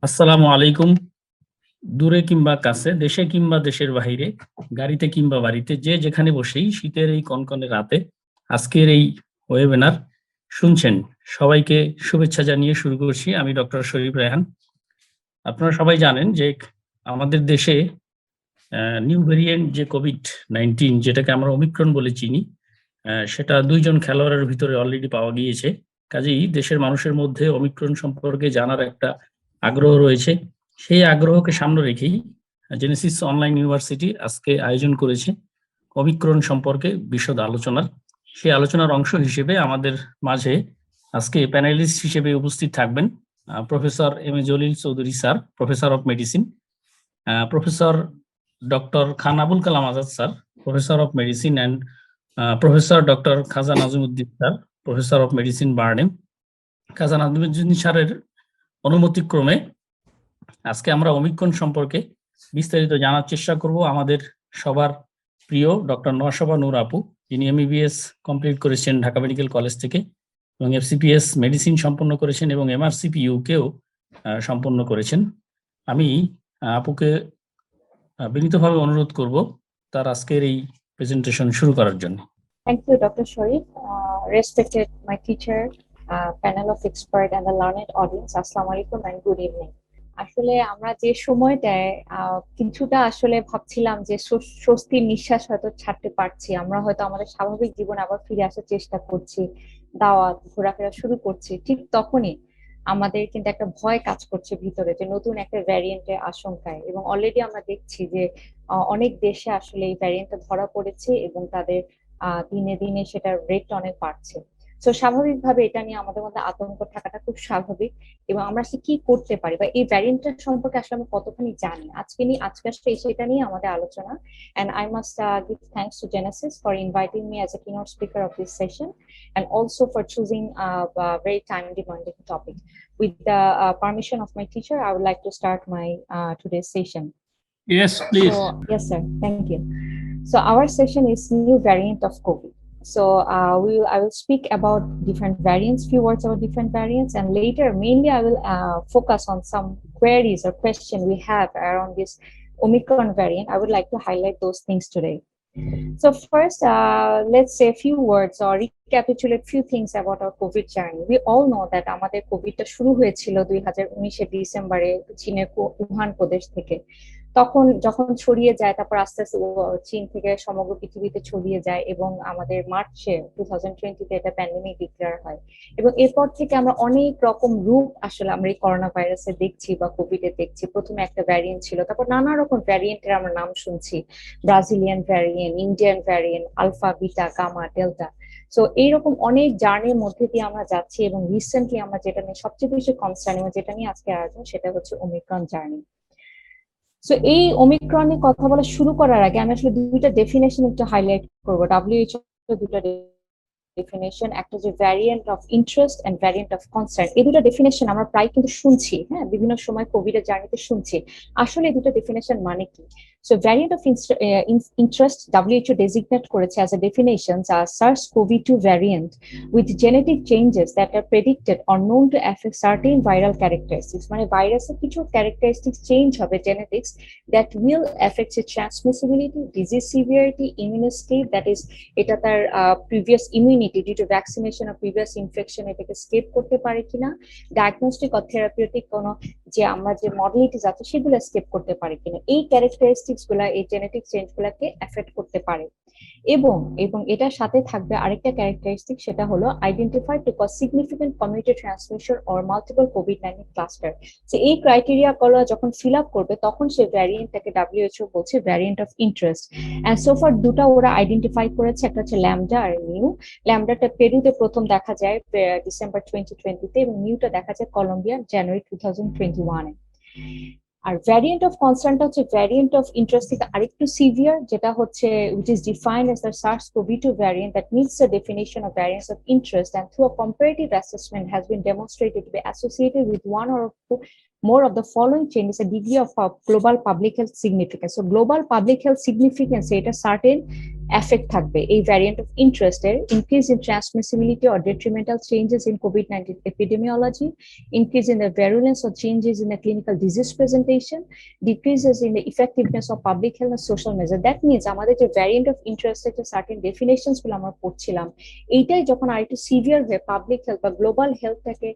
আসসালামু আলাইকুম। দূরে কিংবা কাছে, দেশে কিংবা দেশের বাহিরে, গাড়িতে কিংবা বাড়িতে, যে যেখানে বসেই শীতের এই কনকনে রাতে আজকের এই ওয়েবিনার শুনছেন, সবাইকে শুভেচ্ছা জানিয়ে শুরু করছি। আমি ডক্টর শরীফ রায়হান। আপনারা সবাই জানেন যে আমাদের দেশে নিউ ভেরিয়েন্ট যে কোভিড-19, যেটাকে আমরা ওমিক্রন বলে চিনি, সেটা 2 জন খেলোয়াড়ের ভিতরে অলরেডি পাওয়া গিয়েছে। কাজেই দেশের মানুষের মধ্যে ওমিক্রন সম্পর্কে জানার একটা আগ্রহ রয়েছে। সেই আগ্রহকে সামনে রেখেই জেনেসিস অনলাইন ইউনিভার্সিটি আজকে আয়োজন করেছে ওমিক্রন সম্পর্কে বিশদ আলোচনার। সেই আলোচনার অংশ হিসেবে আমাদের মাঝে আজকে প্যানেলিস্ট হিসেবে উপস্থিত থাকবেন professor M A Jalil Chowdhury sir, professor of medicine, professor doctor Khan Abul Kalam Azad sir, professor of medicine, and professor doctor Khaja Nazimuddin sir, professor of medicine, BIRDEM. Khaja Nazimuddin স্যারের অনুমতিক্রমে আজকে আমরা ওমিক্রন সম্পর্কে বিস্তারিত জানার চেষ্টা করব। আমাদের সবার প্রিয় ডক্টর নওশাবা নূর আপু, যিনি এমবিবিএস কমপ্লিট করেছেন ঢাকা মেডিকেল কলেজ থেকে এবং এফসিপিএস মেডিসিন সম্পন্ন করেছেন এবং এমআরসিপিইউ কেও সম্পন্ন করেছেন। আমি আপুকে বিনীতভাবে অনুরোধ করব তার আজকের এই প্রেজেন্টেশন শুরু করার জন্য। Thank you, Dr. Sharif. Respected my teacher, panel of expert and the learned audience, Assalamu alaikum and good evening. আসলে আমরা যে সময়টায় কিছুটা আসলে ভাবছিলাম যে স্বস্তির নিঃশ্বাস হয়তো ছাড়তে পারছি, আমরা হয়তো আমাদের স্বাভাবিক জীবন আবার ফিরে আসার চেষ্টা করছি, দাওয়াত ঘোরাফেরা শুরু করছি, ঠিক তখনই আমাদের কিন্তু একটা ভয় কাজ করছে ভিতরে যে নতুন একটা ভ্যারিয়েন্টের আশঙ্কায়। এবং অলরেডি আমরা দেখছি যে অনেক দেশে আসলে এই ভ্যারিয়েন্টটা ধরা পড়েছে এবং তাদের দিনে দিনে সেটার রেটটা অনেক বাড়ছে। তো স্বাভাবিকভাবে এটা নিয়ে আমাদের মধ্যে আতঙ্ক থাকাটা খুব স্বাভাবিক। এবং আমরা সে কি করতে পারি বা এই ভ্যারিয়েন্টটা সম্পর্কে আসলে আমরা কতখানি জানি, আজকে সেটা নিয়ে আমাদের আলোচনা। And I must give thanks to Genesis for inviting me as a keynote speaker of this session, and also for choosing a very time-demanding topic. With the permission of my teacher, I would like to start my today's session. Yes, please. Yes, sir. Thank you. So our session is new variant of COVID. So I will speak about different variants, few words about different variants, and later mainly I will focus on some queries or questions we have around this Omicron variant. I would like to highlight those things today. So first, let's say a few words or recapitulate few things about our COVID journey. We all know that আমাদের কোভিডটা শুরু হয়েছিল 2019 ডিসেম্বরে চীনের Wuhan প্রদেশ থেকে। তখন যখন ছড়িয়ে যায়, তারপর আস্তে আস্তে চীন থেকে সমগ্র পৃথিবীতে ছড়িয়ে যায় এবং আমাদের মার্চে 2020-তে এটা প্যান্ডেমিক ডিক্লেয়ার হয়। এবং এরপর থেকে আমরা অনেক রকম রূপ আসলে আমরা এই করোনা ভাইরাসে দেখছি বা কোভিডে দেখছি। প্রথমে একটা ভ্যারিয়েন্ট ছিল, তারপর নানা রকম ভ্যারিয়েন্টের আমরা নাম শুনছি, Brazilian variant, Indian variant, alpha, beta, gamma, delta. So এইরকম অনেক জার্নির মধ্যে দিয়ে আমরা যাচ্ছি এবং রিসেন্টলি আমরা যেটা নিয়ে সবচেয়ে বেশি কনসার্ন এবং যেটা নিয়ে আজকে আয়োজন, সেটা হচ্ছে ওমিক্রন জার্নি। সো এই ওমিক্রন নিয়ে কথা বলা শুরু করার আগে আমি আসলে দুইটা ডেফিনেশন একটু হাইলাইট করবো। WHO দুটো ডেফিনেশন, একটা যে variant of interest and variant of concern, এই দুটো ডেফিনেশন আমরা প্রায় কিন্তু শুনছি, হ্যাঁ, বিভিন্ন সময় কোভিড এর জার্নিতে শুনছি। আসলে এই দুটো ডেফিনেশন মানে কি? So variant of interest, WHO designate করেছে as a definition as SARS-CoV-2 variant with genetic changes that are predicted or known to affect certain viral characteristics. মানে ভাইরাসের কিছু characteristics change হবে, genetics, that will affect its transmissibility, disease severity, immune escape, that is এটা তার previous immunity due to vaccination or previous infection এটাকে escape করতে পারে কিনা, diagnostic or therapeutic কোনো যে আমরা যে মডেলিটিস আছে সেগুলো escape করতে পারে কিনা, এই characteristics গুলা, এই জেনেটিক চেঞ্জ গুলাকে এফেক্ট করতে পারে। এবং এটার সাথে থাকবে আরেকটা ক্যারেক্টারিস্টিক, সেটা হলো identified to cause significant community transmission or multiple কোভিড-19 ক্লাস্টার। যে এই ক্রাইটেরিয়া গুলো যখন ফিল আপ করবে তখন সেই ভ্যারিয়েন্টটাকে WHO বলছে variant of interest. And so far দুটো ওরা আইডেন্টিফাই করেছে, একটা হচ্ছে ল্যামডা আর নিউ। ল্যামডাটা পেরুতে প্রথম দেখা যায় ডিসেম্বর 2020-তে এবং নিউটা দেখা যায় কলম্বিয়া জানুয়ারি 2021-এ। আর ভ্যারিয়েন্ট অফ কনসার্নটা হচ্ছে ভ্যারিয়েন্ট অফ ইন্টারেস্ট থেকে আরেকটু সিভিয়ার, যেটা হচ্ছে which is defined as the SARS-CoV-2 variant that meets the definition of variants of interest and through a comparative assessment has been demonstrated to be associated with one or more of the following changes, a degree of global public health significance. So global public health significance এটা certain effect থাকবে এই variant of ইন্টারেস্টের, increase in transmissibility or detrimental changes in COVID-19 epidemiology, increase in the virulence or changes in the clinical disease presentation, decreases in the effectiveness of public health and social measures. That means আমাদের যে variant of ইন্টারেস্টের যে certain definitions গুলো আমরা পড়ছিলাম, এইটাই যখন আরেকটু সিভিয়ার হয়ে পাবলিক হেলথ বা গ্লোবাল হেলথটাকে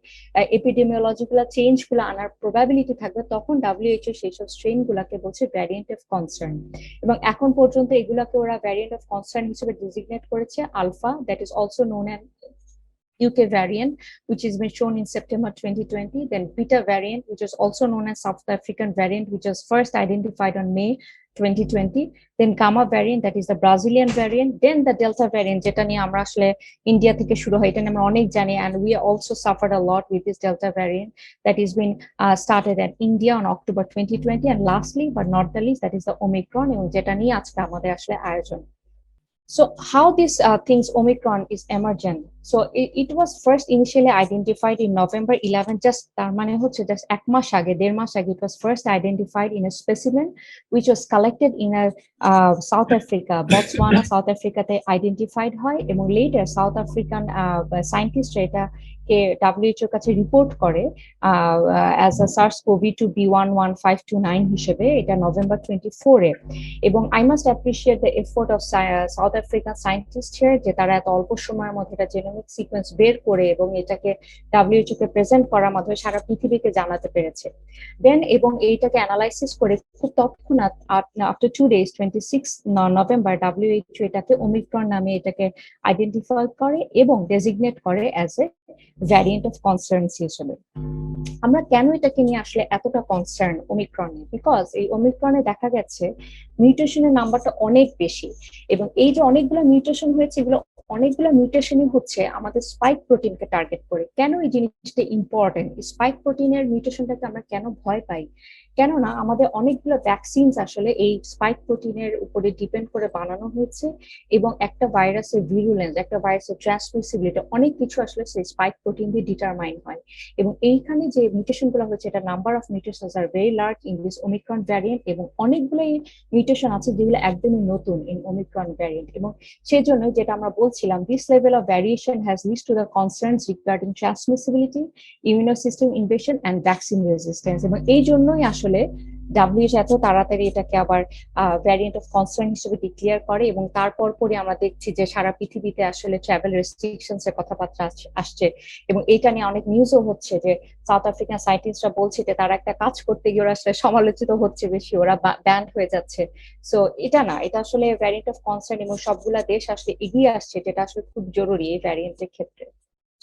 এপিডেমিওলজিক্যাল চেঞ্জ গুলো আনার প্রবাবিলিটি থাকবে, তখন WHO সেই সব স্ট্রেন গুলাকে বলছে ভ্যারিয়েন্ট অফ কনসার্ন। এবং এখন পর্যন্ত এগুলাকে ওরা ভ্যারিয়েন্ট অফ কনসার্ন হিসেবে ডিজিগনেট করেছে alpha, that is also known as UK variant, which has been shown in September 2020, then beta variant, which is also known as South African variant, which was first identified on May 2020, then gamma variant, that is the Brazilian variant, then the Delta variant, যেটা নিয়ে আমরা আসলে India থেকে শুরু হয়, এটা নিয়ে আমরা অনেক জানি, and we also suffered a lot with this Delta variant that has been started in India on October 2020, and lastly but not the least, that is the Omicron, এবং যেটা নিয়ে আজকে আমাদের আসলে আয়োজন। So how this things Omicron is emergent? So it was first initially identified in November 11, just তার মানে হচ্ছে just এক মাস আগে, দেড় মাস আগে, it was first identified in a specimen which was collected in a South Africa, Botswana, South Africa তে identified হয়, এবং later South African scientist এটা কে WHO কাছে রিপোর্ট করে as a SARS-CoV-2 B11529 হিসেবে, এটা নভেম্বর 24 এ। এবং I must appreciate the effort of South African scientists here, যে তারা এত অল্প সময়ের মধ্যে এটা জেনোমিক সিকোয়েন্স বের করে এবং এটাকে WHO কে প্রেজেন্ট করার মাধ্যমে সারা পৃথিবীকে জানাতে পেরেছে। দেন এবং এইটাকে অ্যানালাইসিস করে খুব তৎক্ষণাৎ আফটার 2 days 26 নভেম্বর WHO এটাকে ওমিক্রন নামে এটাকে আইডেন্টিফাই করে এবং ডেজিগনেট করে as a variant of concern হিসেবে। আমরা কেন এটাকে নিয়ে আসলে এতটা কনসার্ন ওমিক্রনে? বিকজ এই ওমিক্রনে দেখা গেছে মিউটেশনের নাম্বারটা অনেক বেশি, এবং এই যে অনেকগুলো মিউটেশন হয়েছে, এগুলো অনেকগুলো মিউটেশনই হচ্ছে আমাদের স্পাইক প্রোটিনকে টার্গেট করে। কেন এই জিনিসটা ইম্পর্টেন্ট? স্পাইক প্রোটিনের মিউটেশনটাকে আমরা কেন ভয় পাই? কেননা আমাদের অনেকগুলো ভ্যাকসিনস আসলে এই স্পাইক প্রোটিনের উপরে ডিপেন্ড করে বানানো হয়েছে, এবং একটা ভাইরাসের ভিরুলেন্স, একটা ভাইরাসের ট্রান্সমিসিবিলিটি, অনেক কিছু আসলে সেই স্পাইক প্রোটিন দিয়ে ডিটারমাইন হয়। এবং এইখানে যে মিউটেশন গুলো হচ্ছে, এটা number of mutations are very large in this Omicron variant, এবং অনেকগুলোই মিউটেশন আছে যেগুলো একদমই নতুন ইন ওমিক্রন ভ্যারিয়েন্ট। এবং সেই জন্য যেটা আমরা বলছিলাম, this level of variation has lead to the concerns regarding transmissibility, immuno system invasion and vaccine resistance. এবং এই জন্যই আসলে WHO এত তাড়াতাড়ি এটাকে আবার ভ্যারিয়েন্ট অফ কনসার্ন হিসেবে ডিক্লেয়ার করে, এবং তারপর পরে আমরা দেখছি যে সারা পৃথিবীতে আসলে ট্রাভেল রেস্ট্রিকশনস এর কথাবার্তা আসছে, এবং এইটা নিয়ে অনেক নিউজও হচ্ছে যে সাউথ আফ্রিকান সায়েন্টিস্টরা বলছে যে তারা একটা কাজ করতে গিয়ে ওরা আসলে সমালোচিত হচ্ছে বেশি, ওরা ব্যান্ড হয়ে যাচ্ছে। সো এটা না, এটা আসলে ভ্যারিয়েন্ট অফ কনসার্ন, এবং সবগুলা দেশ আসলে এগিয়ে আসছে, যেটা আসলে খুব জরুরি এই ভ্যারিয়েন্টের ক্ষেত্রে।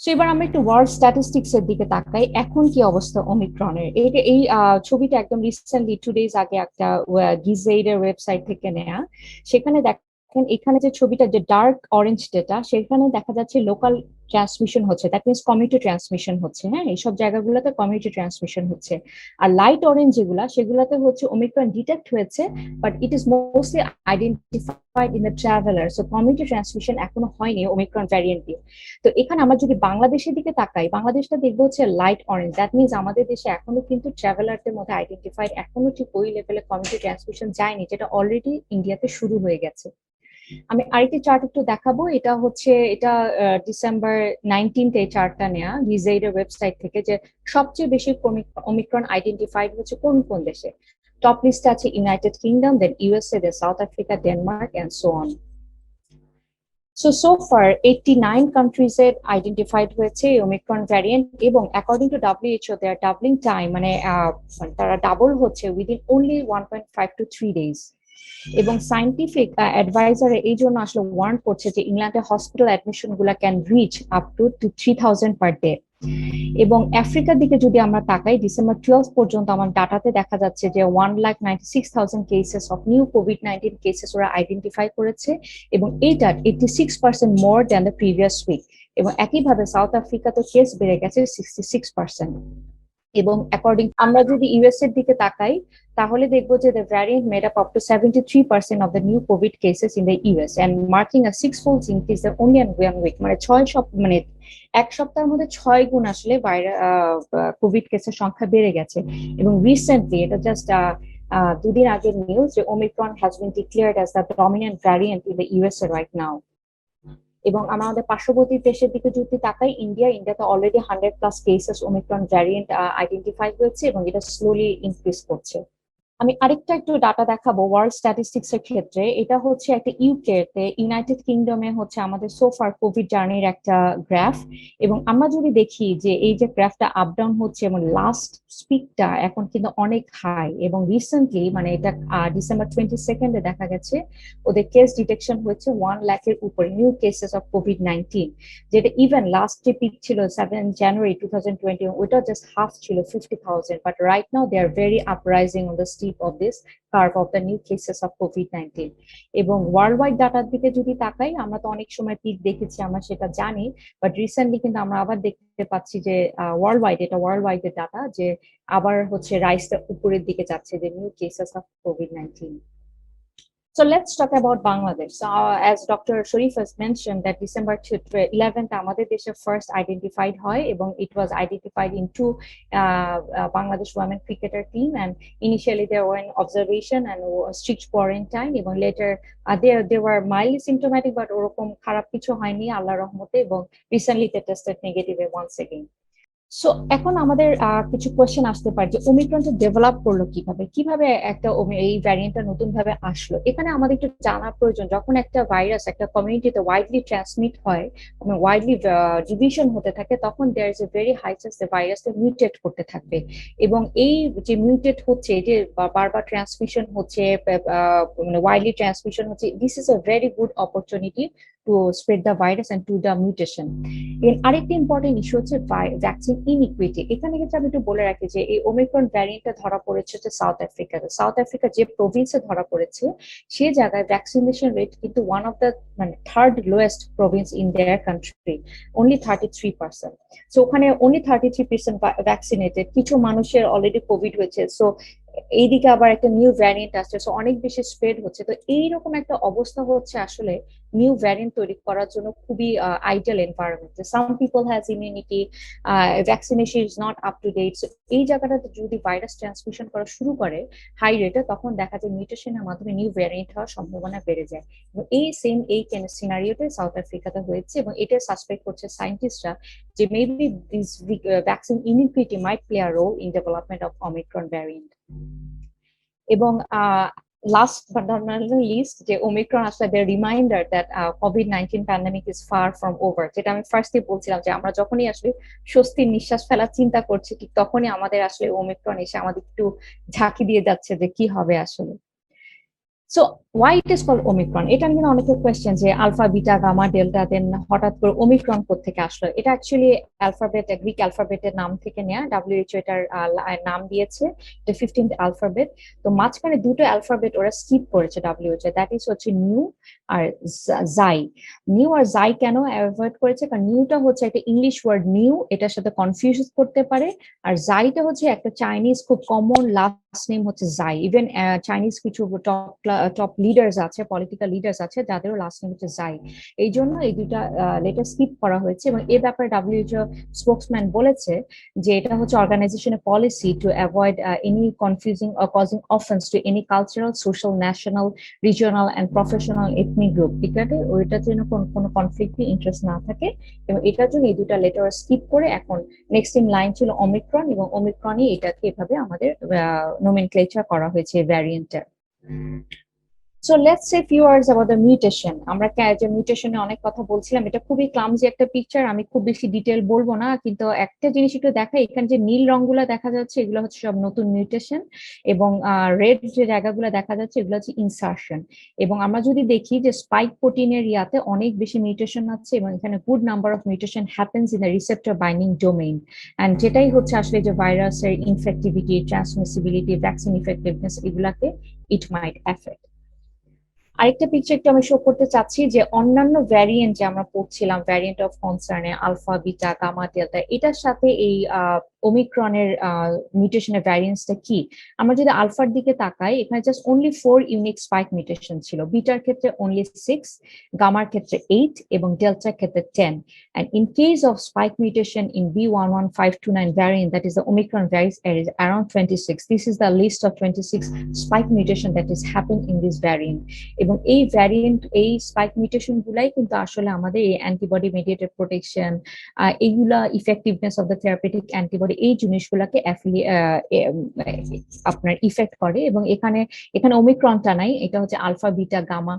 সো এবার আমরা একটু ওয়ার্ল্ড স্ট্যাটিস্টিক্স এর দিকে তাকাই, এখন কি অবস্থা ওমিক্রনের। এই ছবিটা একদম রিসেন্টলি 2 days আগে একটা গিজেইডের ওয়েবসাইট থেকে নেয়া। সেখানে দেখেন এখানে যে ছবিটা, যে ডার্ক অরেঞ্জ ডেটা, সেখানে দেখা যাচ্ছে লোকাল ট্রান্সমিশন হচ্ছে, দ্যাট মিনস কমিউনিটি ট্রান্সমিশন হচ্ছে। হ্যাঁ, এইসব জায়গাগুলোতে কমিউনিটি ট্রান্সমিশন হচ্ছে। আর লাইট অরেঞ্জ যেগুলা, সেগুলোতে হচ্ছে ওমিক্রন ডিটেক্ট হয়েছে, but it is mostly identified in the traveller. So community transmission এখনো হয়নি ওমিক্রন ভ্যারিয়েন্ট দিয়ে। তো এখানে আমরা যদি বাংলাদেশের দিকে তাকাই, বাংলাদেশটা দেখবো হচ্ছে লাইট অরেঞ্জ, দ্যাট মিনস আমাদের দেশে এখনো কিন্তু ট্রাভেলারদের মধ্যে আইডেন্টিফাইড, এখনো ঠিক ওই লেভেলে কমিউনিটি ট্রান্সমিশন যায়নি, যেটা অলরেডি ইন্ডিয়াতে শুরু হয়ে গেছে। আমি আরেকটি চার্ট একটু দেখাবো, এটা হচ্ছে ডিসেম্বর 19 এই চার্টটা নেয়া গিজেইডের ওয়েবসাইট থেকে, যে সবচেয়ে বেশি ওমিক্রন আইডেন্টিফাইড হচ্ছে কোন কোন দেশে। টপ লিস্টে আছে United Kingdom, then USA, then South Africa, Denmark and so on. So far 89 countries identified হয়েছে ওমিক্রন ভ্যারিয়েন্ট, এবং according to WHO their doubling time, মানে তারা ডাবল হচ্ছে উইদিন অনলি 1.5 to 3 days। এবং সায়েন্টিফিক অ্যাডভাইজারে এই জন্য আসলে ওয়ার্ন করছে যে ইংল্যান্ডে হসপিটাল অ্যাডমিশন গুলা can reach up to 3000 per day. এবং আফ্রিকার দিকে যদি আমরা তাকাই, ডিসেম্বর 12 পর্যন্ত আমার ডাটাতে দেখা যাচ্ছে যে 1,96,000 cases of new COVID-19 cases ওরা আইডেন্টিফাই করেছে, এবং এইটা 86% more than the previous week. এবং একইভাবে সাউথ আফ্রিকাতে কেস বেড়ে গেছে 66%। এবং অ্যাকর্ডিং আমরা যদি ইউএস এর দিকে তাকাই, তাহলে দেখবো যে the variant made up to 73% of the new COVID cases in the US and marking a six-fold increase only in 1 week। মানে এক সপ্তাহের মধ্যে 6 গুণ আসলে কোভিড কেসের সংখ্যা বেড়ে গেছে। এবং রিসেন্টলি এটা জাস্ট দুদিন আগে নিউজ যে Omicron has been declared as the dominant variant in the USA right now. এবং আমাদের পার্শ্ববর্তী দেশের দিকে যদি তাকাই ইন্ডিয়াতে already 100+ cases Omicron variant identify হয়েছে এবং এটা স্লোলি ইনক্রিজ করছে। আমি আরেকটা একটু ডাটা দেখাবো ওয়ার্ল্ড স্ট্যাটিস্টিক্স এর ক্ষেত্রে। এটা হচ্ছে একটা ইউকেতে ইউনাইটেড কিংডমে হচ্ছে আমাদের সোফার কোভিড জার্নির একটা গ্রাফ, এবং আমরা যদি দেখি যে এই যে গ্রাফটা আপ ডাউন হচ্ছে এবং লাস্ট স্পিকটা এখন কিন্তু অনেক হাই, এবং রিসেন্টলি মানে এটা ডিসেম্বর 22 দেখা গেছে ওদের কেস ডিটেকশন হয়েছে 1 লাখের উপরে নিউ কেসেস অফ কোভিড-19, যেটা ইভেন লাস্ট যে পিক ছিল 7 জানুয়ারি 2020 ওটা জাস্ট হাফ ছিল 50,000, but right now they are very uprising on the steep of this curve of the new cases of COVID-19. এবং ওয়ার্ল্ড ওয়াইড ডাটার দিকে যদি তাকাই আমরা তো অনেক সময় পিক দেখেছি আমরা সেটা জানি, বাট রিসেন্টলি কিন্তু আমরা আবার দেখতে পাচ্ছি যে ওয়ার্ল্ড ওয়াইড এটা ওয়ার্ল্ড ওয়াইডের ডাটা যে আবার হচ্ছে রাইসটা উপরের দিকে যাচ্ছে যে new cases of COVID-19. So let's talk about Bangladesh. So as Dr. Sharif has mentioned that December 11th আমাদের দেশে first identified হয় এবং it was identified in two Bangladesh women cricketer team, and initially they were in observation and strict quarantine এবং later they were mildly symptomatic but ওরকম খারাপ কিছু হয়নি আল্লাহর রহমতে, এবং recently they tested negative once again. So এখন আমাদের কিছু কোয়েশ্চেন আসতে পারে যে ওমিক্রনটা ডেভেলপ করলো কিভাবে একটা এই ভ্যারিয়েন্টটা নতুন ভাবে আসলো। এখানে আমাদের একটু জানা প্রয়োজন, যখন একটা ভাইরাস একটা কমিউনিটিতে ওয়াইডলি ট্রান্সমিট হয় ওয়াইডলি ডিভিশন হতে থাকে তখন there is a very high chance যে ভাইরাসটা মিউটেট করতে থাকবে, এবং এই যে মিউটেট হচ্ছে যে বারবার ট্রান্সমিশন হচ্ছে মানে ওয়াইডলি ট্রান্সমিশন হচ্ছে, this is a very good opportunity to spread the virus and to the mutation. আরেকটি ইম্পর্টেন্ট ইস্যু হচ্ছে ভ্যাকসিন ইনইকুইটি। এখানে কিন্তু আমি একটু বলে রাখি যে এই ওমিক্রন ভ্যারিয়েন্টটা ধরা পড়েছে হচ্ছে সাউথ আফ্রিকাতে। সাউথ আফ্রিকা যে প্রভিন্সে ধরা পড়েছে সে জায়গায় ভ্যাকসিনেশন রেট কিন্তু ওয়ান অফ দ্য মানে third lowest Province in their country, only 33%। So ওখানে অনলি 33% ভ্যাকসিনেটেড, কিছু মানুষের অলরেডি কোভিড হয়েছে, সো এইদিকে আবার একটা নিউ ভ্যারিয়েন্ট আসছে, সো অনেক বেশি স্প্রেড হচ্ছে। তো এইরকম একটা অবস্থা হচ্ছে আসলে নিউ ভ্যারিয়েন্ট তৈরি করার জন্য খুবই ideal environment. Some people has immunity, vaccination is not up to date, so এই জায়গাটাতে যদি ভাইরাস ট্রান্সমিশন করা শুরু করে হাই রেটে তখন দেখা যায় মিউটেশনের মাধ্যমে নিউ ভ্যারিয়েন্ট হওয়ার সম্ভাবনা বেড়ে যায়, এবং এই সেম এই সিনারিওতে সাউথ আফ্রিকাতে হয়েছে, এবং এটা সাসপেক্ট করছে সায়েন্টিস্টরা যে maybe this vaccine inequity might play a role in development of Omicron variant. এবং last but not least যে ওমিক্রন আসলে the reminder that COVID-19 pandemic is far from over, যেটা আমি ফার্স্টে বলছিলাম যে আমরা যখনই আসলে স্বস্তির নিঃশ্বাস ফেলার চিন্তা করছি ঠিক তখনই আমাদের আসলে ওমিক্রন এসে আমাদের একটু ঝাঁকি দিয়ে যাচ্ছে যে কি হবে আসলে। So why it is called omicron, এটা নিয়ে অনেকের কোয়েশ্চেন যে alpha beta gamma delta then হঠাৎ করে ওমিক্রন কোত্থেকে আসলো। এটা অ্যাকচুয়ালি অ্যালফাবেট গ্রিক অ্যালফাবেটের নাম থেকে নেয়া, WHO এটার নাম দিয়েছে, এটা 15th অ্যালফাবেট। তো মাঝখানে দুটো অ্যালফাবেট ওরা স্কিপ করেছে WHO, দ্যাট ইজ হচ্ছে নিউ আর জাই। নিউ আর জাই কেন অ্যাভয়েড করেছে, কারণ নিউটা হচ্ছে একটা ইংলিশ ওয়ার্ড নিউ, এটার সাথে কনফিউজ করতে পারে, আর জাইটা হচ্ছে একটা চাইনিজ খুব কমন লাস্ট নেম হচ্ছে জাই। ইভেন চাইনিজ কিছু টপ লিডার্স আছে, পলিটিক্যাল লিডার্স আছে যাদেরও লাস্ট নেম হচ্ছে জাই, এই জন্য এই দুইটা লেটার স্কিপ করা হয়েছে। এবং এ ব্যাপারে WHO স্পোকসম্যান বলেছে যে এটা হচ্ছে অর্গানাইজেশনের policy to avoid any confusing or causing offence to any cultural, social, national, regional and professional ethnic group, এটাতে ওইটার জন্য কোনো কনফ্লিক্ট ইন্টারেস্ট না থাকে, এবং এটার জন্য এই দুটা লেটার স্কিপ করে এখন নেক্সট ইন লাইন ছিল ওমিক্রন, এবং ওমিক্রনই এটাকে এভাবে আমাদের নোমেনক্লেচার করা হয়েছে ভ্যারিয়েন্টের। So let's say few words about the mutation. আমরা যে মিউটেশনে অনেক কথা বলছিলাম, এটা খুবই ক্লামজি একটা পিকচার, আমি খুব বেশি ডিটেল বলবো না, কিন্তু একটা জিনিস একটু দেখাই, এখানে যে নীল রংগুলো দেখা যাচ্ছে এগুলো হচ্ছে সব নতুন মিউটেশন, এবং রেড যে জায়গাগুলো দেখা যাচ্ছে এগুলো হচ্ছে ইনসার্শন। এবং আমরা যদি দেখি যে স্পাইক প্রোটিনের ইয়াতে অনেক বেশি মিউটেশন আছে, এবং এখানে good number of mutation happens in the receptor binding domain, and যেটাই হচ্ছে আসলে যে ভাইরাসের ইনফেক্টিভিটি, ট্রান্সমিসিবিলিটি, ভ্যাকসিন ইফেক্টিভনেস এগুলাকে ইট মাইট এফেক্ট। আরেকটা পিকচার একটু আমি শো করতে চাচ্ছি যে অন্যান্য ভ্যারিয়েন্ট যে আমরা পড়ছিলাম ভ্যারিয়েন্ট অফ কনসার্নে আলফা বিটা গামা ডেল্টা, এটার সাথে এই ওমিক্রনের মিউটেশনের ভ্যারিয়েন্সটা কি। আমরা যদি আলফার দিকে তাকাই, এখানে just only 4 unique spike mutation ছিল। বিটার ক্ষেত্রে অনলি 6, গামার ক্ষেত্রে 8 এবং ডেল্টার ক্ষেত্রে 10। And in case of spike mutation in B11529 variant, that is the Omicron variant, is around 26. This is the list of 26 spike mutation that is happened in this variant. এবং এই variant, এই spike mutation গুলাই কিন্তু আসলে আমাদের এই antibody mediated protection, এইগুলা effectiveness of the therapeutic antibody, এই জিনিসগুলাকে আপনার ইফেক্ট করে। এবং এখানে ওমিক্রনটা নাই, এটা হচ্ছে আলফা, বিটা, গামা,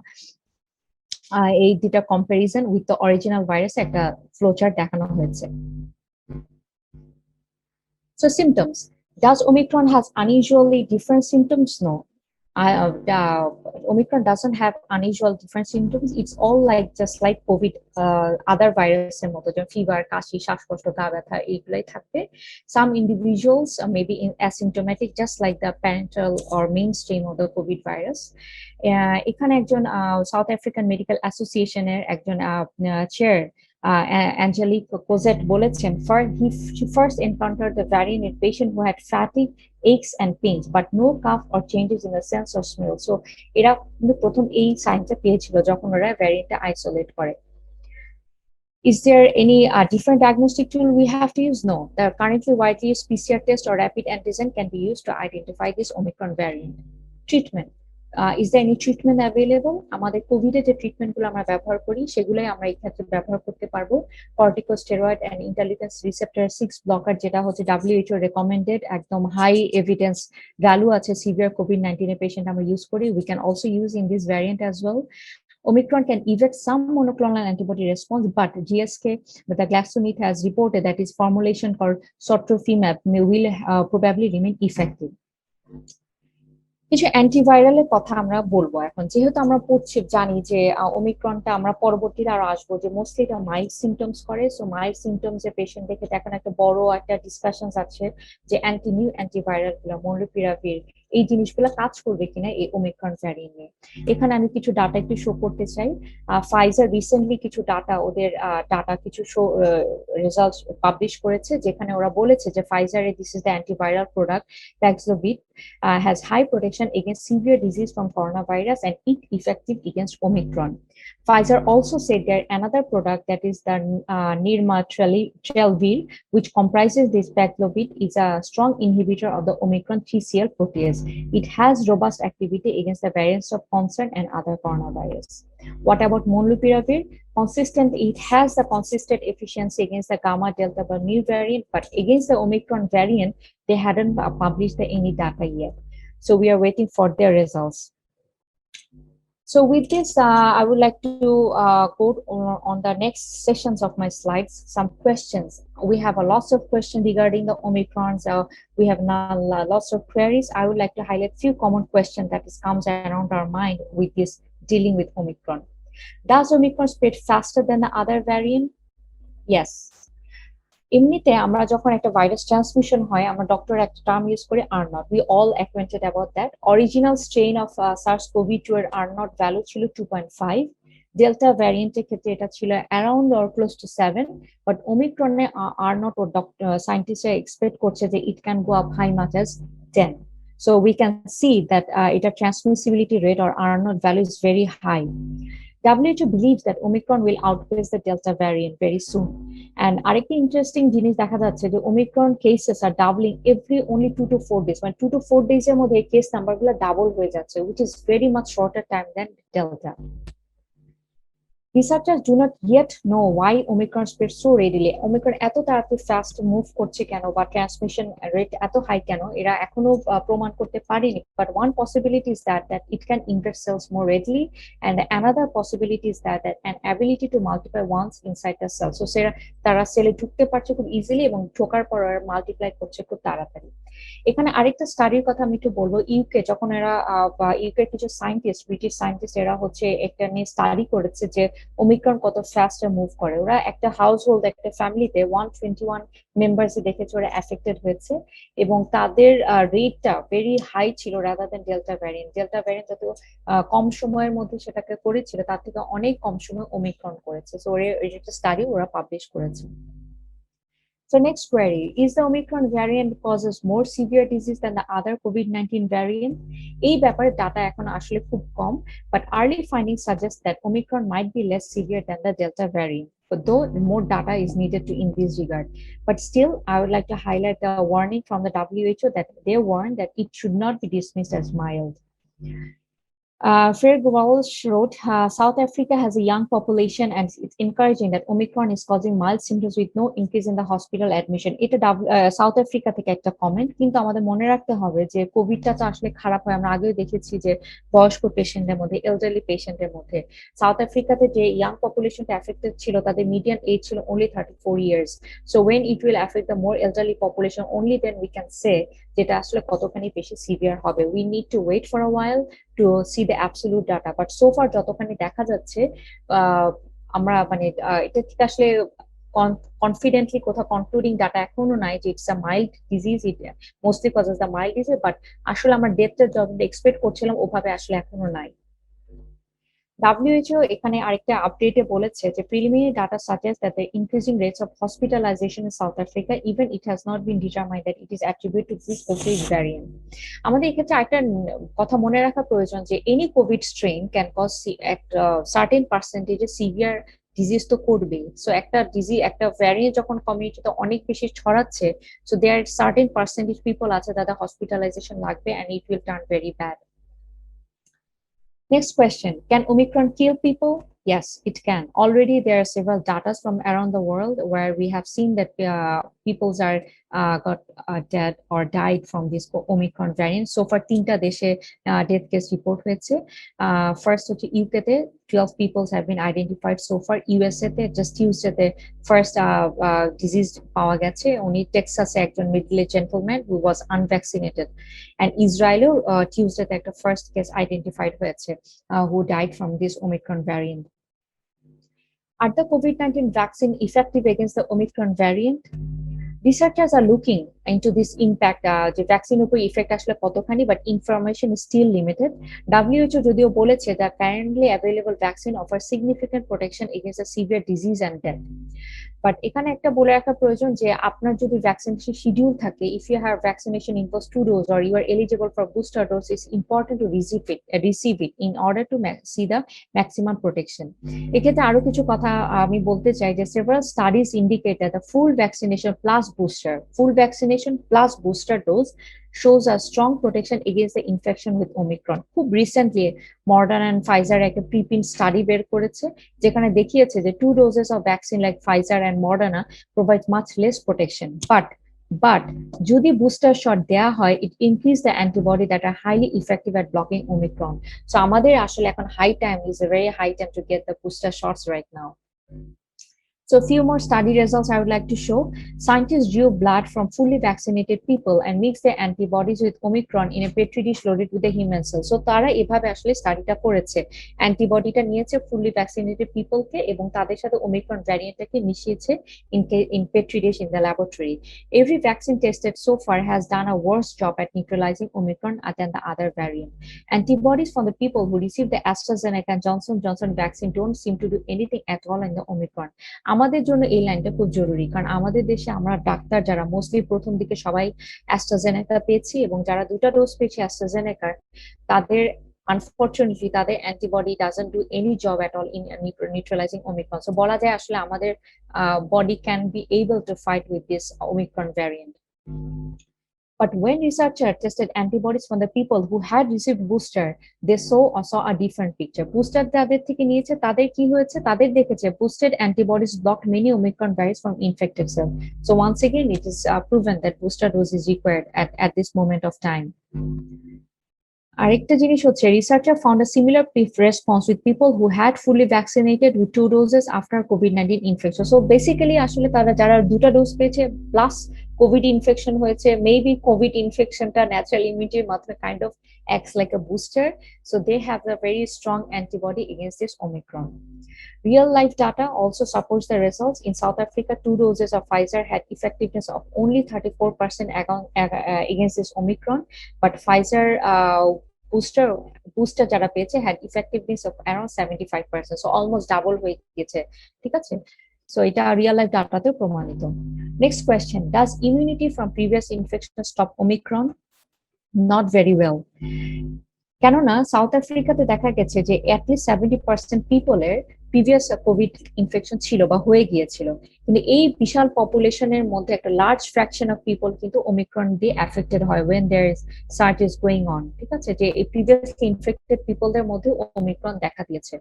এই দুটা comparison with the original virus একটা ফ্লোচার্ট দেখানো হয়েছে। So symptoms. Does Omicron has unusually different symptoms? No. Omicron doesn't have unusual different symptoms. It's all like just like COVID, other virus এর মতো, যেমন fever, কাশি, শ্বাসকষ্ট, গা ব্যথা, এইগুলাই থাকবে। Some individuals may be asymptomatic, just like the parental or mainstream of the COVID virus. এখানে একজন সাউথ আফ্রিকান মেডিকেল অ্যাসোসিয়েশনের একজন চেয়ার Angelique Cosette বলেছেন, she first encountered the variant in patient who had fatigue, aches and pains, but no cough or changes in the sense of smell. So এরা কিন্তু প্রথম এই সাইনটা পেয়েছিল যখন ওরা ভ্যারিয়েন্টটা আইসোলেট করে। Is there any different diagnostic tool we have to use? No. The currently widely used PCR test or rapid antigen can be used to identify this Omicron variant. Treatment. Is there any treatment available? আমাদের কোভিডে যে ট্রিটমেন্টগুলো আমরা ব্যবহার করি সেগুলোই আমরা এই ক্ষেত্রে ব্যবহার করতে পারবো। Corticosteroid and interleukin receptor 6 blocker, যেটা হচ্ছে WHO রেকমেন্ডেড, একদম হাই এভিডেন্স ভ্যালু আছে সিভিয়ার কোভিড-19 এর পেশেন্ট আমরা ইউজ করি। We can also use in this variant as well. Omicron can evoke some monoclonal antibody response, but GSK, but the GlaxoSmithKline has reported that its formulation called sotrovimab will probably remain effective. কিছু অ্যান্টিভাইরালের কথা আমরা বলবো এখন, যেহেতু আমরা জানি যে ওমিক্রনটা আমরা পরবর্তীতে আরো আসবো যে মোস্টলি এটা মাইল্ড সিমটমস করে। সো মাইল্ড সিমটমস এর পেশেন্ট দেখে এখন একটা বড় একটা ডিসকাশন আছে যে নিউ অ্যান্টিভাইরাল গুলো, মলনুপিরাভির, এই জিনিসগুলো কাজ করবে কিনা এই ওমিক্রন ভ্যারিয়েন্টে। এখানে আমি কিছু ডাটা একটু শো করতে চাই। ফাইজার রিসেন্টলি কিছু ডাটা, ওদের ডাটা কিছু রেজাল্ট পাবলিশ করেছে, যেখানে ওরা বলেছে যে ফাইজারের this is the antiviral product Paxlovid has high protection against severe disease from coronavirus and it effective against Omicron. Pfizer also said that another product, that is the Nirmatrelvir, which comprises this Paxlovid, is a strong inhibitor of the Omicron 3CL protease. It has robust activity against the variants of concern and other coronavirus. What about Molnupiravir? It has the consistent efficiency against the Gamma, Delta, or Mu variant, but against the Omicron variant, they hadn't published any data yet. So we are waiting for their results. So with this, I would like to go on the next sessions of my slides, some questions. We have a lots of questions regarding the Omicrons. We have now lots of queries. I would like to highlight few common questions that comes around our mind with this dealing with Omicron. Does Omicron spread faster than the other variant? Yes. এমনিতে আমরা যখন একটা virus transmission হয়, আমরা doctor একটা term use করি R0. We all acquainted about that. Original strain of SARS-CoV-2 এর R0 value ছিল 2.5. ডেল্টা ভ্যারিয়েন্টের ক্ষেত্রে এটা ছিল around or close to 7, but ওমিক্রনে R0 ও ডক্টর সায়েন্টিস্টরা এক্সপেক্ট করছে যে it can go up high much as 10. So we can see that its transmissibility rate or R0 value is very high. WHO believes that Omicron will outpace the Delta variant very soon. And arekta interesting জিনিস দেখা যাচ্ছে যে Omicron cases are doubling every only 2 to 4 days. মানে 2 to 4 days এর মধ্যে case নাম্বারগুলো double হয়ে যাচ্ছে, which is very much shorter time than Delta. Researchers do not yet know why Omicron spreads so readily. Omicron এত তাড়াতাড়ি fast move করছে কেন, বা ট্রান্সমিশন রেট এত হাই কেন, এরা এখনো প্রমাণ করতে পারেনি। But one possibility is that it can invade cells more readily, and another possibility is that an ability to multiply once inside the cell. So তারা সেলে ঢুকতে পারছে খুব ইজিলি এবং ঢোকার পর মাল্টিপ্লাই করছে খুব তাড়াতাড়ি। এখানে আরেকটা স্টাডির কথা আমি একটু বলবো। ইউকে যখন এরা ইউকের কিছু সায়েন্টিস্ট, ব্রিটিশ সায়েন্টিস্ট, এরা হচ্ছে একটা নিয়ে স্টাডি করেছে যে ওমিক্রন কত ফাস্টে মুভ করে। ওরা একটা হাউস হোল্ড, একটা ফ্যামিলিতে 121 মেম্বার্স দেখেছে ওরা এফেক্টেড হয়েছে, এবং তাদের রেটটা ভেরি হাই ছিল rather than delta variant. Delta variant যত কম সময়ের মধ্যে সেটাকে করেছিল, তার থেকে অনেক কম সময় ওমিক্রন করেছে। সো একটা স্টাডি ওরা পাবলিশ করেছে। So So next query, is the Omicron variant causes more severe disease than the other COVID-19 variant? এই ব্যাপারে data এখন আসলে খুব কম, but early findings suggest that Omicron might be less severe than the Delta variant. But though more data is needed to in this regard. But still, I would like to highlight the warning from the WHO that they warn that it should not be dismissed as mild. Fair Walsh wrote, South Africa has a young population and it's encouraging that Omicron is causing mild symptoms with no increase in the hospital admission. এটা south Africa থেকে একটা comment, কিন্তু আমাদের মনে রাখতে হবে যে কোভিডটা তো আসলে খারাপ হয়। আমরা আগেও দেখেছি যে বয়স্ক পেশেন্টদের মধ্যে, এলডারলি পেশেন্টের মধ্যে সাউথ আফ্রিকাতে যে ইয়াং পপুলেশনটা এফেক্টেড ছিল তাদের মিডিয়ান এজ ছিল only 34 years. So when it will affect the more elderly population, only then we can say যেটা আসলে কতখানি বেশি সিভিয়ার হবে. We need to wait for a while to see the absolute data, but so far যতখানি দেখা যাচ্ছে আমরা মানে এটা ঠিক আসলে confidently কোথাও কনক্লুডিং ডাটা এখনো নাই যে it's a mild disease, it mostly causes the mild disease, but আসলে আমরা ডেথটা যত এক্সপেক্ট করছিলাম ওভাবে আসলে এখনো নাই। WHO এখানে আরেকটা আপডেটে বলেছে যে preliminary data suggests that the increasing rates of hospitalization in South Africa, even it has not been determined that it is attributed to this COVID variant. আমাদের এক্ষেত্রে একটা কথা মনে রাখা প্রয়োজন যে any COVID strain can cause at certain percentage severe disease তো করবে। সো একটা ডিজিজ একটা ভ্যারিয়েন্ট যখন কমিউনিটিতে অনেক বেশি ছড়াচ্ছে, so there certain percentage people আছে যাদের হসপিটালাইজেশন লাগবে and it will turn very bad. Next question, can Omicron kill people? Yes, it can. Already there are several data from around the world where we have seen that people are got dead or died from this Omicron variant. So far, 3টা দেশে death case report হয়েছে. First হচ্ছে UK তে 12 people have been identified so far. USA তে just Tuesday তে first disease পাওয়া গেছে, উনি টেক্সাসে একজন middle aged gentleman who was unvaccinated. And Israelও Tuesday তে একটা first case identified হয়েছে who died from this Omicron variant. Are the COVID-19 vaccine effective against the Omicron variant? Researchers are looking into this impact, the vaccine উপর effect আসলে কতখানি, but information is still limited. WHO যদিও বলেছে that currently available vaccine offers significant protection against a severe disease and death. But এখানে একটা বলে রাখা প্রয়োজন যে আপনার যদি ভ্যাকসিনেশন শিডিউল থাকে, if you have vaccination involves 2 dose or you are eligible for booster dose, it's important to receive it in order to see the maximum protection. এক্ষেত্রে আরো কিছু কথা আমি বলতে চাই যে several studies indicate that the full vaccination plus booster dose shows a strong protection against the infection with Omicron. খুব recently Moderna and Pfizer একটা প্রিপ্রিন্ট স্টাডি বের করেছে যেখানে দেখিয়েছে যে 2 doses of vaccine like Pfizer and Moderna provide much less protection, but যদি booster shot দেয়া হয়, it increase the antibody that are highly effective at blocking Omicron. So আমাদের আসলে এখন is a very high time to get the booster shots right now. So a few more study results I would like to show. Scientists drew blood from fully vaccinated people and mixed their antibodies with Omicron in a petri dish loaded with the human cells. So তারা এভাবে আসলে স্টাডিটা করেছে, অ্যান্টিবডিটা নিয়েছে fully vaccinated people কে এবং তাদের সাথে Omicron variantটাকে মিশিয়েছে in petri dish in the laboratory. Every vaccine tested so far has done a worse job at neutralizing Omicron than the other variant. Antibodies from the people who received the AstraZeneca and Johnson vaccine don't seem to do anything at all in the Omicron. আমাদের জন্য এই লাইনটা খুব জরুরি, কারণ আমাদের দেশে আমরা ডাক্তার যারা মোস্টলি প্রথম দিকে সবাই অ্যাস্ট্রাজেনেকা পেয়েছি এবং যারা 2টা ডোজ পেয়েছি অ্যাস্ট্রাজেনেকার, তাদের আনফরচুনেটলি তাদের antibody doesn't do any job at all in neutralising Omicron. So বলা যায় আসলে আমাদের body can be able to fight with this Omicron variant. But when researchers tested antibodies from the people who had received booster, they saw a different picture. Booster যাদের থেকে নিয়েছে তাদের কি হয়েছে, তাদের দেখেছে boosted antibodies blocked many Omicron variants from infected cells. So once again, it is proven that booster dose is required at this moment of time. আরেকটা জিনিস হচ্ছে researcher found a similar response with people who had fully vaccinated with 2 doses after COVID-19 infection. So basically আসলে তারা যারা 2টা dose পেয়েছে plus Covid infection হয়েছে, maybe Covid ইনফেকশনটা natural ইমিউনিটির মাধ্যমে kind of acts like a booster, so they have a very strong antibody against this Omicron. Real life data also supports the results. In South Africa, 2 doses of Pfizer had effectiveness of only 34% against this Omicron, but Pfizer booster যারা পেয়েছে had effectiveness of around 75%, so almost double হয়ে গিয়েছে। ঠিক আছে, so এটা real life ডাটাতে প্রমাণিত। Next question, does immunity from previous infection stop Omicron? Not very well. কেননা সাউথ আফ্রিকাতে দেখা গেছে যে অ্যাটলিস্ট 70% পিপলের প্রিভিয়াস কোভিড ইনফেকশন ছিল বা হয়ে গিয়েছিল, কিন্তু এই বিশাল পপুলেশনের মধ্যে একটা লার্জ ফ্র্যাকশন অফ পিপল কিন্তু ওমিক্রন দিয়ে অ্যাফেক্টেড হয় when there is search is going on. ঠিক আছে, যে এই প্রিভিয়াসলি ইনফেক্টেড পিপলদের মধ্যে ওমিক্রন দেখা দিয়েছে।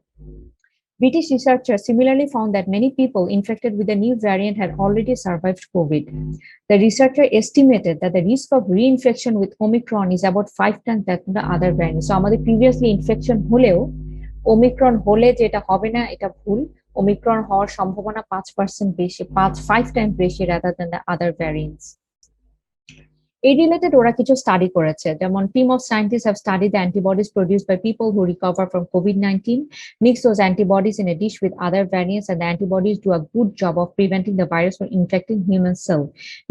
British researchers similarly found that many people infected with the new variant had already survived COVID. The researcher estimated that the risk of reinfection with Omicron is about 5 times that of the other variants. So, আমাদের previously infection হলেও Omicron হলে যেটা হবে না এটা ভুল। Omicron হওয়ার সম্ভাবনা 5% বেশি, 5 times বেশি rather than the other variants. এই রিলেটেড ওরা কিছু স্টাডি করেছে, যেমন team of scientist have studied the antibodies produced by people who recover from COVID-19, mix those antibodies in a dish with other variants, and the antibodies do a good job of preventing the virus from infecting human cell.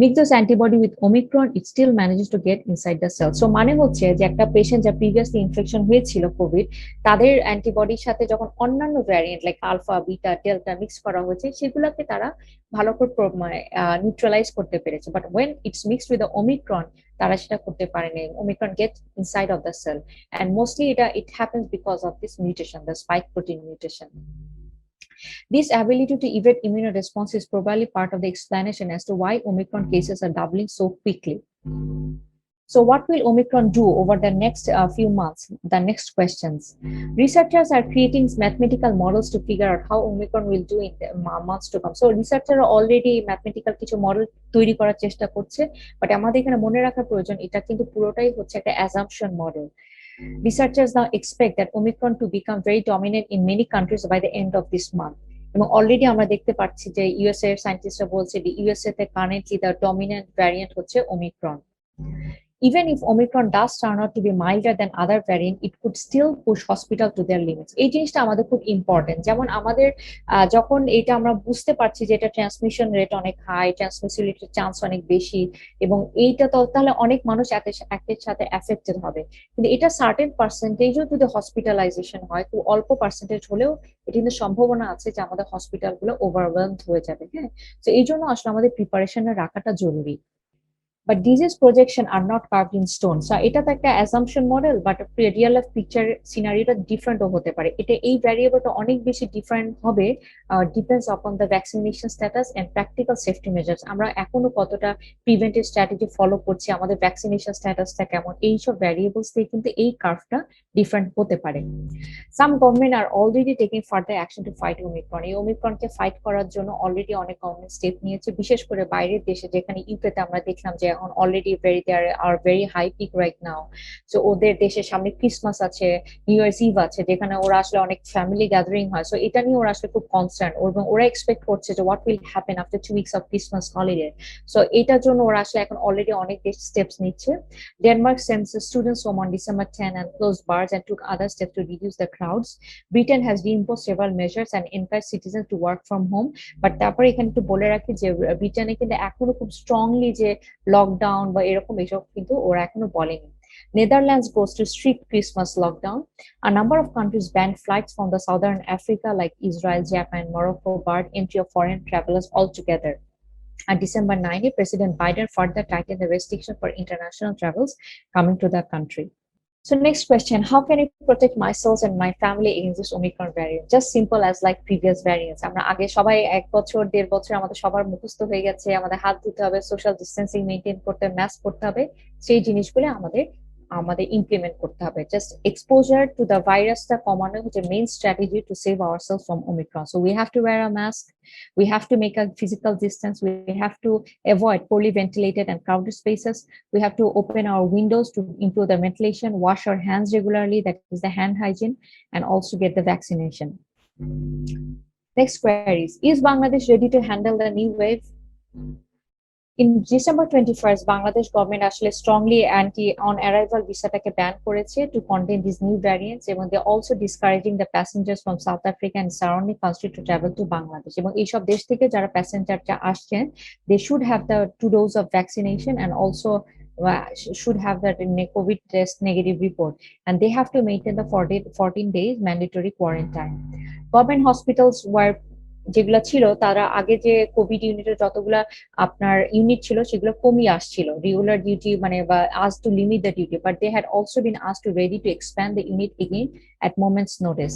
Mix those antibody with Omicron, it still manages to get inside the cell. So মানে হচ্ছে যে একটা patient যা previously infection হয়েছিল Covid, তাদের অ্যান্টিবডির সাথে যখন অন্যান্য variant like alpha, beta, delta mix করা হয়েছে, সেগুলোকে তারা ভালো করে নিউট্রালাইজ করতে পেরেছে। But when it's mixed with omicron, তারা সেটা করতে পারেনি। Omicron get inside of the cell, and mostly it happens because of this mutation, the spike protein mutation. This ability to evade immune response is probably part of the explanation as to why Omicron cases are doubling so quickly. So what will Omicron do over the next few months? The next questions. Researchers are creating mathematical models to figure out how Omicron will do in the months to come. So researchers are already mathematical কিছু model তৈরি করার চেষ্টা করছে, but আমাদের এখানে মনে রাখা প্রয়োজন এটা কিন্তু পুরোটাই হচ্ছে একটা assumption model. Researchers now expect that Omicron to become very dominant in many countries by the end of this month. এবং অলরেডি আমরা দেখতে পাচ্ছি যে ইউএসএ এর সায়েন্টিস্টরা বলছে যে ইউএসএ তে কারেন্টলি দ্য ডমিনেন্ট ভ্যারিয়েন্ট হচ্ছে Omicron. Even if Omicron does turn out to be milder than other variant, it could still push hospital to their limits. এই জিনিসটা আমাদের খুব ইম্পর্টেন্ট। যেমন আমাদের যখন এটা আমরা বুঝতে পারছি যে এটা ট্রান্সমিশন রেট অনেক হাই, ট্রান্সমিসিবিলিটির চান্স অনেক বেশি, এবং এইটা তো তাহলে অনেক মানুষ একের সাথে এফেক্টেড হবে, কিন্তু এটা সার্টেন পার্সেন্টেজও যদি হসপিটালাইজেশন হয়, খুব অল্প পার্সেন্টেজ হলেও এটা কিন্তু সম্ভাবনা আছে যে আমাদের হসপিটালগুলো ওভারওয়েলমড হয়ে যাবে। হ্যাঁ, তো এই জন্য আসলে আমাদের প্রিপারেশনে রাখাটা জরুরি। But disease projection are not carved in stone. So এটা তো একটা assumption model, but real life picture scenario different হতে পারে। এটা এই ভ্যারিয়েবলটা অনেক বেশি ডিফারেন্ট হবে, depends upon the vaccination status and practical safety measures. আমরা এখনো কতটা প্রিভেন্টিভ স্ট্র্যাটেজি ফলো করছি, আমাদের ভ্যাকসিনেশন স্ট্যাটাসটা কেমন, এইসব ভ্যারিয়েবলস দিয়ে কিন্তু এই কার্ভটা ডিফারেন্ট হতে পারে। Some government are already taking further action to fight Omicron. এই ওমিক্রনকে ফাইট করার জন্য অলরেডি অনেক গভর্নমেন্ট স্টেপ নিয়েছে, বিশেষ করে বাইরের দেশে, যেখানে ইউকেতে আমরা দেখলাম যে এখন already there are very high peak right now. So ওদের দেশের সামনে ক্রিসমাস আছে, নিউ ইয়ার্স ইভ আছে, যেখানে ওরা আসলে অনেক ফ্যামিলি গ্যাদারিং হয়। সো এটা নিয়ে ওরা আসলে খুব কনসার্ন, এবং ওরা এক্সপেক্ট করছে যে what will happen after 2 weeks of Christmas holiday. So এটার জন্য ওরা আসলে এখন অলরেডি অনেক স্টেপস নিচ্ছে। Denmark sends the students home on December 10 and closed bars and took other steps to reduce the crowds. Britain has reimposed several measures and encouraged citizens to work from home. But তারপরে এখানে একটু বলে রাখি যে ব্রিটেনে কিন্তু এখনো খুব স্ট্রংলি যে লকডাউন বা এরকম এসব কিন্তু ওরা এখনো বলেনি। Netherlands goes to strict Christmas lockdown. A number of countries banned flights from the southern Africa like Israel, Japan, Morocco, barred entry of foreign travelers altogether. On December 9, President Biden further tightened the restriction for international travels coming to the country. So next question, how can I protect myself and my family against this Omicron variant? Just simple as like previous variants. আমরা আগে সবাই 1 বছর 1.5 বছর আমাদের সবার মুখস্থ হয়ে গেছে, আমাদের হাত ধুতে হবে, সোশ্যাল ডিস্টেন্সিং মেইনটেইন করতে হবে, মাস্ক পরতে হবে, সেই জিনিসগুলো আমাদের ইমপ্লিমেন্ট করতে হবে। জাস্ট এক্সপোজার টু দ্য ভাইরাসটা কমানো হচ্ছে main strategy to save ourself from Omicron. So we have to wire a mask, we have to make a physical distance, we have to avoid poorly ventilated and crowded spaces, we have to open our windows to improve the ventilation, wash our hands regularly, that is the hand hygiene, and also get the vaccination. Next queries, is Bangladesh ready to handle the new wave? In December 21st, Bangladesh government actually strongly on-arrival visa-টাকে ban করেছে to contain these new variants, এবং they also discouraging the passengers from South Africa and surrounding country to travel to Bangladesh. এবং এইসব দেশ থেকে যারা প্যাসেঞ্জাররা আসছেন, they should have the 2 doses of vaccination and also should have that COVID test negative report, and they have to maintain the 14 days mandatory quarantine. Government hospitals were যেগুলা ছিল তারা আগে যে কোভিড ইউনিটের যতগুলা আপনার ইউনিট ছিল সেগুলো কমিয়ে আসছিল রেগুলার ডিউটি মানে বা as to limit the duty but they had also been ask to ready to expand the unit again at moment's notice.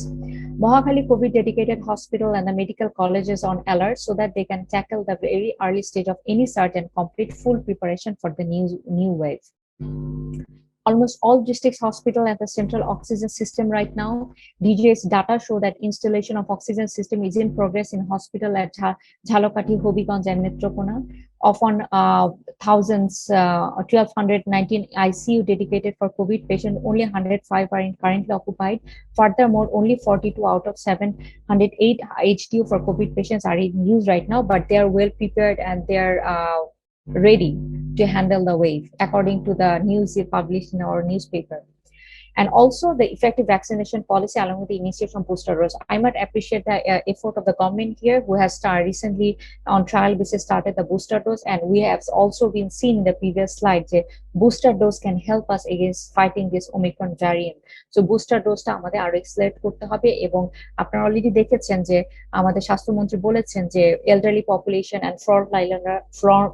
Mohakali COVID dedicated hospital and the medical colleges on alert so that they can tackle the very early stage of any surge and complete full preparation for the new wave. Almost all districts hospital and the central oxygen system right now. DJ's data show that installation of oxygen system is in progress in hospital at Jhalokati, Hobiganj and Netrokona. Of on thousands, 1,219 ICU dedicated for COVID patients, only 105 are currently occupied. Furthermore, only 42 out of 708 HDU for COVID patients are in use right now, but they are well prepared and they are ready to handle the wave, according to the news published in our newspaper. And also the effective vaccination policy along with the initiation of booster dose. I might appreciate the effort of the government here who has recently on trial basis started the booster dose, and we have also been seen in the previous slide that booster dose can help us against fighting this Omicron variant. So booster dose আমাদের আরো accelerate করতে হবে এবং আপনারা already দেখেছেন যে আমাদের স্বাস্থ্যমন্ত্রী বলেছেন যে elderly population and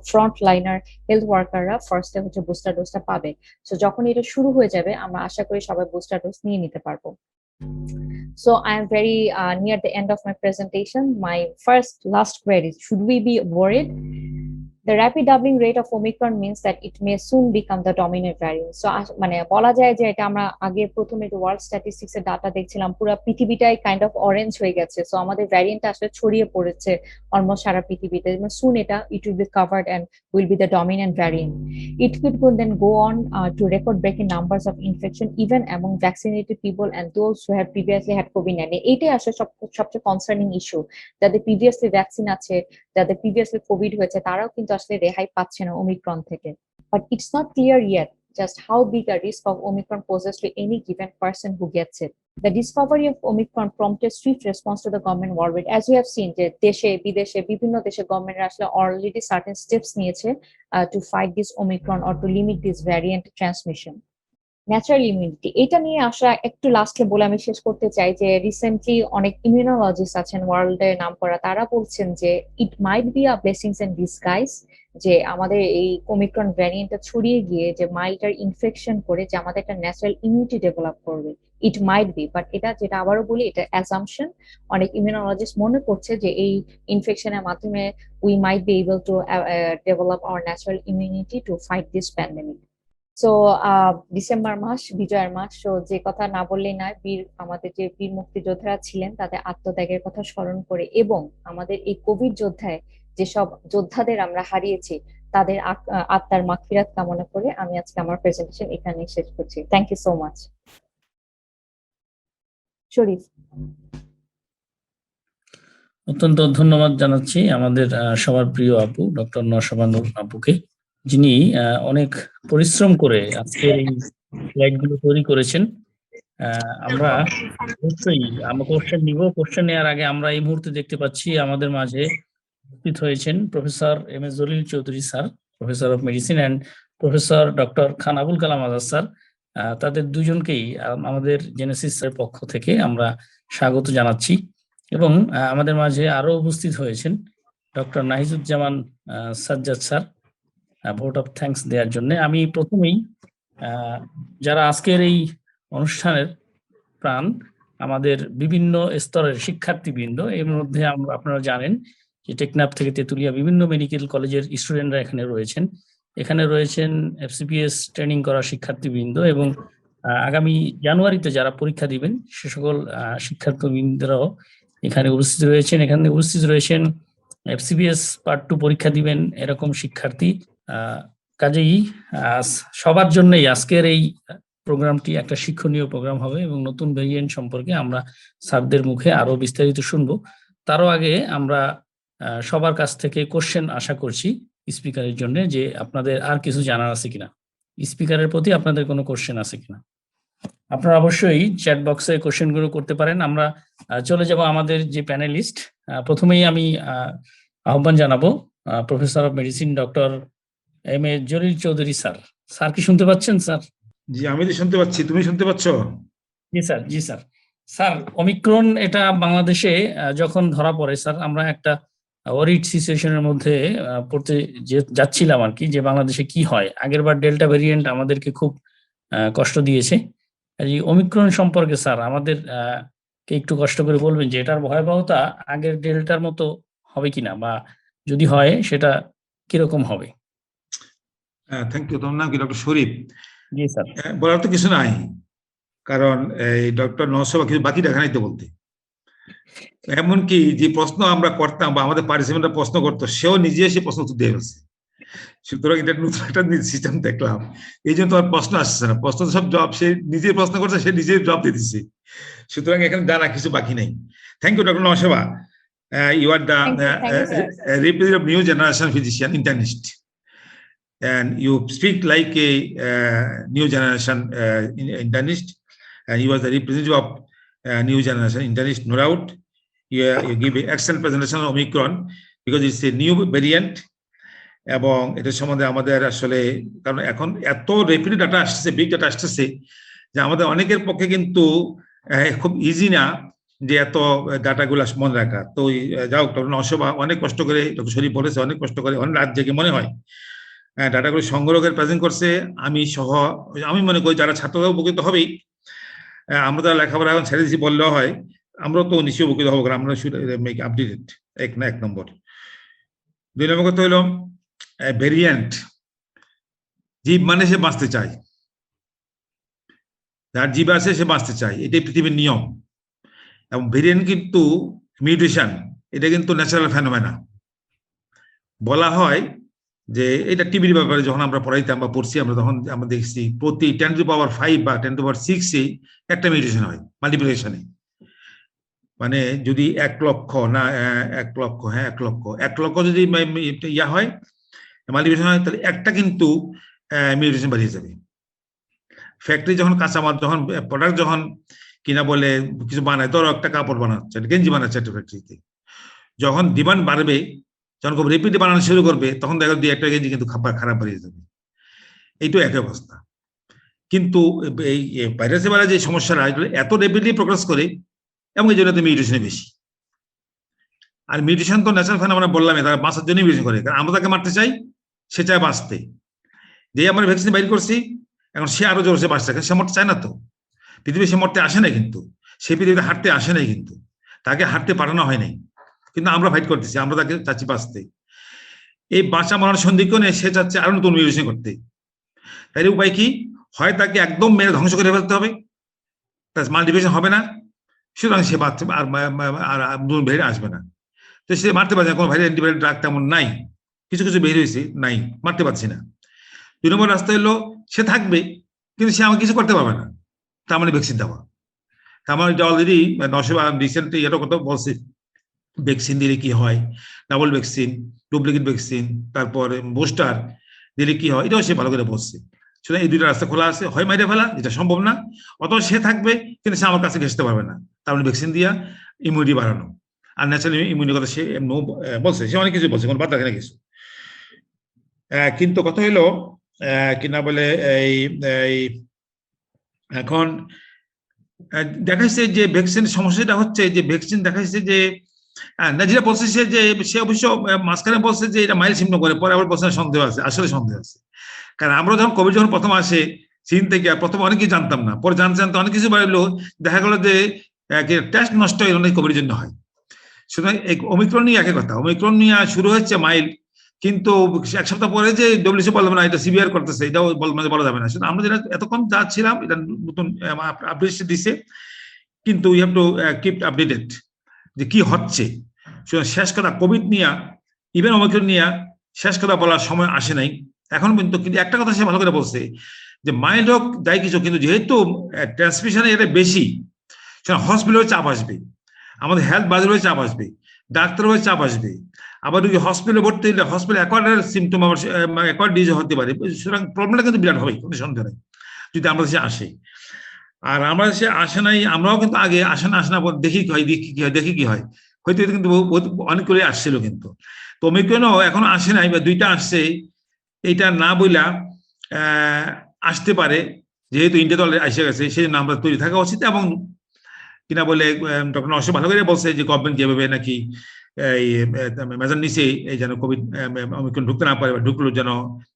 front liner health ওয়ার্কাররা ফার্স্টে হচ্ছে বুস্টার ডোজটা পাবে। সো যখন এটা শুরু হয়ে যাবে আমরা আশা করি সবাই বুস্টার ডোজ নিয়ে নিতে পারবো। So I am very near the end of my presentation. My last query, should we be worried? The rapid doubling rate of Omicron means that it may soon become the dominant variant. So মানে বলা যায় যে এটা আমরা আগে প্রথমে world statistics এর data দেখছিলাম পুরো পৃথিবীটাই কাইন্ড অফ অরেঞ্জ হয়ে গেছে। সো আমাদের ভ্যারিয়েন্ট আসলে ছড়িয়ে পড়েছে অলমোস্ট সারা পৃথিবীতে। সুন এটা it will be covered and will be the dominant variant. It could then go on to record-breaking numbers of infection even among vaccinated people and those who have previously had COVID-19. এটাই আসলে সবচেয়ে concerning issue, যাদের previously vaccine আছে, যাদের previously Covid হয়েছে তারাও কিন্তু আসলে রেহাই পাচ্ছে না ওমিক্রন থেকে। But it's not clear yet just how big a risk of Omicron poses to any given person who gets it. The discovery of Omicron prompted swift response to the government worldwide. As we have seen, যে দেশে বিদেশে বিভিন্ন দেশে government আসলে already certain steps নিয়েছে to fight this Omicron or to limit this variant transmission. Natural immunity, এটা নিয়ে আসা একটু লাস্টে বলে আমি শেষ করতে চাই যে রিসেন্টলি অনেক ইমিউনোলজিস্ট আছেন ওয়ার্ল্ডে নাম করা, তারা বলছেন যে it might be a blessings and disguise, যে আমাদের এই ওমিক্রন ভ্যারিয়েন্টটা ছড়িয়ে গিয়ে যে মাইল্ডার ইনফেকশন করে যে আমাদের একটা ন্যাচারাল ইমিউনিটি ডেভেলপ করবে। ইট মাইট বি, বাট এটা যেটা আবারও বলি এটা অ্যাসাম্পশন। অনেক ইমিউনোলজিস্ট মনে করছে যে এই ইনফেকশনের মাধ্যমে we might be able to develop our natural immunity to fight this pandemic. So December মাস বিজয়ের মাস, সো যে কথা না বললেই নয়, আমাদের যে বীর মুক্তিযোদ্ধারা ছিলেন তাদের আত্মত্যাগের কথা স্মরণ করে এবং আমাদের এই কোভিড যোদ্ধায় যেসব যোদ্ধাদের আমরা হারিয়েছি তাদের আত্মার মাগফিরাত কামনা করে আমি আজকে আমার প্রেজেন্টেশন এখানে শেষ করছি। Thank you so much. Sharif. অত্যন্ত ধন্যবাদ জানাচ্ছি আমাদের সবার প্রিয় আপু ডক্টর নশবানুর আপুকে, যিনি অনেক পরিশ্রম করে আজকে এই স্লাইডগুলো তৈরি করেছেন। আমরা অবশ্যই আমরা কোশ্চেন নিব। কোশ্চেন নেওয়ার আগে আমরা এই মুহূর্তে দেখতে পাচ্ছি আমাদের মাঝে উপস্থিত হয়েছেন professor M S Jalil Chowdhury sir, professor of medicine, and professor doctor Khan Abul Kalam Azad sir. তাদের দুজনকেই আমাদের জেনেসিসের পক্ষ থেকে আমরা স্বাগত জানাচ্ছি। এবং আমাদের মাঝে আরো উপস্থিত হয়েছেন doctor Nahijuzzaman Sajjad sir, vote of thanks দেওয়ার জন্য। আমি প্রথমেই যারা আজকের এই অনুষ্ঠানের প্রাণ, আমাদের বিভিন্ন স্তরের শিক্ষার্থীবৃন্দ, এর মধ্যে আপনারা জানেন যে টেকনাফ থেকে তেতুলিয়া বিভিন্ন মেডিকেল কলেজের স্টুডেন্টরা এখানে রয়েছেন। এখানে রয়েছেন এফসিপিএস ট্রেনিং করা শিক্ষার্থীবৃন্দ এবং আগামী জানুয়ারিতে যারা পরীক্ষা দিবেন সে সকল শিক্ষার্থীবৃন্দরাও এখানে উপস্থিত রয়েছেন। এখানে উপস্থিত রয়েছেন এফসিপিএস পার্ট 2 পরীক্ষা দিবেন এরকম শিক্ষার্থী। কাজেই সবার জন্যই আজকের এই প্রোগ্রামটি একটা শিক্ষণীয় প্রোগ্রাম হবে এবং নতুন ভেরিয়েন্ট সম্পর্কে আমরা স্যারদের মুখে আরো বিস্তারিত শুনবো। তারও আগে আমরা সবার কাছ থেকে কোশ্চেন আশা করছি স্পিকারের জন্য, যে আপনাদের আর কিছু জানার আছে কিনা, স্পিকারের প্রতি আপনাদের কোনো কোশ্চেন আছে কিনা। আপনারা অবশ্যই চ্যাট বক্সে কোশ্চেনগুলো করতে পারেন। আমরা চলে যাব আমাদের যে প্যানেলিস্ট। প্রথমেই আমি আহ্বান জানাবো professor of medicine doctor M A Jalil Chowdhury sir. Sir কি শুনতে পাচ্ছেন স্যার? জি, আমি তো শুনতে পাচ্ছি, তুমি শুনতে পাচ্ছ? জি স্যার, জি স্যার। স্যার, ওমিক্রন এটা বাংলাদেশে যখন ধরা পড়ে স্যার, আমরা একটা ওয়ারিড সিচুয়েশনের মধ্যে পড়তে যাচ্ছিলাম আর কি, যে বাংলাদেশে কি হয়। আগেরবার ডেল্টা ভেরিয়েন্ট আমাদেরকে খুব কষ্ট দিয়েছে। এই ওমিক্রন সম্পর্কে স্যার আমাদের কে একটু কষ্ট করে বলবেন যে এটার ভয়াবহতা আগের ডেল্টার মতো হবে কিনা, বা যদি হয় সেটা কিরকম হবে? Thank you. তোমার নাম কি? ডক্টর শরীফ? জি স্যার। বলার তো কিছু নাই, কারণ এই ডক্টর নওশবা কিছু বাকি দেখা নাই তো বলতে। এমনকি যে প্রশ্ন আমরা করতাম বা আমাদের পার্টিসিপেন্টরা প্রশ্ন করতো, সেও নিজে এসে প্রশ্ন উত্তর দিয়ে ফেলছে। সুতরাং এটা নতুন একটা সিস্টেম দেখলাম, এই জন্য তোমার প্রশ্ন আসছে না। প্রশ্ন সব জবাব সে নিজে প্রশ্ন করছে, সে নিজে জবাব দিয়ে দিচ্ছে। সুতরাং এখানে জানা কিছু বাকি নেই। Thank you doctor Naushaba. You are the Thank you, sir. representative of new generation physician internist, and you speak like a new generation internist, and you are the representative of new generation internist, no doubt. You give an excellent presentation on Omicron because it's a new variant, এবং এটার সম্বন্ধে আমাদের আসলে, কারণ এখন এত rapid data আসছে, big data আসতেছে, যে আমাদের অনেকের পক্ষে কিন্তু খুব ইজি না যে এত ডাটাগুলো মনে রাখা। তো যাও, ডক্টর নওশবা অনেক কষ্ট করে, ডক্টর শরীফ বলেছে অনেক কষ্ট করে, অনেক রাত জেগে মনে হয় ডাটাগুলো সংগ্রহ করে প্রেজেন্ট করছে। আমি সহ, আমি মনে করি যারা ছাত্ররা উপকৃত হবেই। আমরা যারা লেখাপড়া এখন ছেড়ে দিচ্ছি বললেও হয়, আমরাও তো নিশ্চয়ই উপকৃত হবো, কারণ আমরা মেক আপডেটেড। এক নম্বর। 2 নম্বর কথা হলো ভেরিয়েন্ট। জীব মানে সে বাঁচতে চায়, যার জীব আছে সে বাঁচতে চায়, এটাই পৃথিবীর নিয়ম। এবং ভেরিয়েন্ট কিন্তু মিউটেশন, এটা কিন্তু ন্যাচারাল ফেনোমেনা। বলা হয় যে এটা টিভির ব্যাপারে যখন আমরা পড়াইতাম বা পড়ছি, আমরা তখন আমরা দেখছি প্রতি 10⁵ বা 10⁶ একটা মিউটেশন হয় মাল্টিপ্লিকেশনে। মানে যদি 1,00,000 না 1,00,000, হ্যাঁ 1,00,000 যদি ইয়া হয়, মাল্টিপ্লিকেশন হয়, তাহলে একটা কিন্তু মিউটেশন বাড়িয়ে যাবে। ফ্যাক্টরি যখন কাঁচামাল, যখন প্রোডাক্ট যখন কিনা বলে কিছু বানায়, ধরো একটা কাপড় বানাচ্ছে, গেঞ্জি বানাচ্ছে একটা ফ্যাক্টরিতে, যখন ডিমান্ড বাড়বে, যখন খুব রেপিডলি বানানো শুরু করবে, তখন দেখা দিয়ে একটা গেঞ্জি কিন্তু খারাপ বেরিয়ে যাবে। এইটাও একই অবস্থা। কিন্তু এই ভাইরাসে বেলা যে সমস্যাটা, এগুলো এত রেপিডলি প্রোগ্রেস করে, এবং এই জন্য তো মিউটেশন বেশি। আর মিউটেশন তো ন্যাচারাল ফেনোমেনা বললামই, তারা বাঁচার জন্যই মিউটেশন করে, কারণ আমরা তাকে মারতে চাই, সে চায় বাঁচতে। যে আমরা ভ্যাকসিন বাইর করছি, এখন সে আরো জোরসে বাঁচতে, সে মরতে চায় না তো। পৃথিবী সে মরতে আসে নাই, কিন্তু সে পৃথিবীতে হাঁটতে আসে নাই, কিন্তু তাকে হাঁটতে পাঠানো হয় নাই, কিন্তু আমরা ফাইট করতেছি, আমরা তাকে চাচ্ছি বাঁচতে। এই বাঁচা মরার সন্ধিক্ষণে সে চাচ্ছে আরো নতুন মিউটেশন করতে। তাই উপায় কি? হয় তাকে একদম মেরে ধ্বংস করে ফেলতে হবে, তার মাল্টিপ্লিকেশন হবে না, সুতরাং সে বাঁচতে আর নতুন ভেরিয়েন্ট আসবে না। তো সে মারতে পারছে না, কোনো ভ্যারিয়েন্ট অ্যান্টিভাইরাল ড্রাগ তেমন নাই, কিছু কিছু বের হয়েছে, নাই, মারতে পারছি না। 2 নম্বর রাস্তা হলো সে থাকবে, কিন্তু সে আমাকে কিছু করতে পারবে না, তার মানে ভ্যাকসিন দেওয়া। তার মানে এটা অলরেডি নওশবা রিসেন্টলি এটা কথা বলছে, ভ্যাকসিন দিলে কি হয়, ডাবল ভ্যাকসিন, ডুপ্লিকেট ভ্যাকসিন, তারপরে বুস্টার দিলে কি হয়, এটাও সে ভালো করে বলছে। সুতরাং এই 2টা রাস্তা খোলা আছে, হয় মাইরে ফেলা, যেটা সম্ভব না, অথবা সে থাকবে কিন্তু সে আমার কাছে ঘেসতে পারবে না, তার মানে ভ্যাকসিন দিয়া ইমিউনিটি বাড়ানো। আর ন্যাচারাল ইমিউনিটি কথা সে বলছে, সে অনেক কিছু বলছে, কোনো বাদ রাখে না কিছু। কিন্তু কথা হলো কি না বলে, এই এখন দেখা যাচ্ছে যে ভ্যাকসিন সমস্যাটা হচ্ছে যে ভ্যাকসিন দেখা যাচ্ছে যে না, যেটা বলছে সে, যে সে অবশ্য মাঝখানে বলছে যে এটা মাইল সিমনো করে, পরে আবার বলছে সন্দেহ আছে, আসলে সন্দেহ আছে। কারণ আমরা যখন কোভিড যখন প্রথম আসে চীন থেকে, প্রথম অনেক কিছু জানতাম না, পরে জানতে জানতে অনেক কিছু বাড়লো, দেখা গেলো যে টেস্ট নষ্ট হয়ে অনেক কোভিডের জন্য হয়। সুতরাং এই ওমিক্রন নিয়ে একই কথা, ওমিক্রন নিয়ে শুরু হচ্ছে মাইল, কিন্তু 1 সপ্তাহ পরে যে ডব্লিউএইচও বলবে না এটা সিভিয়ার করতেছে, এটাও বলা যাবে না। সেটা আমরা যেটা এতক্ষণ যা ছিলাম, এটা নতুন আপডেট দিচ্ছে, কিন্তু we have to keep updated যে কি হচ্ছে। শেষ কথা কোভিড নিয়ে, ইভেন ওমিক্রন নিয়ে শেষ কথা বলার সময় আসে নাই এখন পর্যন্ত। কিন্তু একটা কথা সে ভালো করে বলছে যে মাইল্ড হোক যাই কিছু, কিন্তু যেহেতু ট্রান্সমিশনে এটা বেশি, সেটা হসপিটালে চাপ আসবে, আমাদের হেলথ বাজারে চাপ আসবে, ডাক্তারের চাপ আসবে, আবার যদি হসপিটালে ভর্তি হলে হসপিটাল অ্যাকোয়ার্ড সিমটম, আবার অ্যাকোয়ার্ড ডিজিজ হতে পারে। সুতরাং প্রবলেমটা কিন্তু বিরাট হবে, কোনো সন্দেহ নেই, যদি আমরা দেশে আসে। আর আমরা দেশে আসে নাই, আমরাও কিন্তু আগে আসে না দেখি কি হয়, হয়তো কিন্তু অনেক করে আসছিল, কিন্তু তো ওমিক্রনও এখনো আসে নাই, বা 2টা আসছে, এইটা না বইলা আসতে পারে, যেহেতু ইন্ডিয়া তো এসে গেছে, সেই জন্য আমরা তৈরি থাকা উচিত। এবং কিনা বলে ডক্টর নওশাদ ভালো করে বলছে যে গভর্নমেন্ট যেভাবে নাকি এই মেজার নিচে এই যেন কোভিড ওমিক্রন ঢুকতে না পারে বা ঢুকলো যেন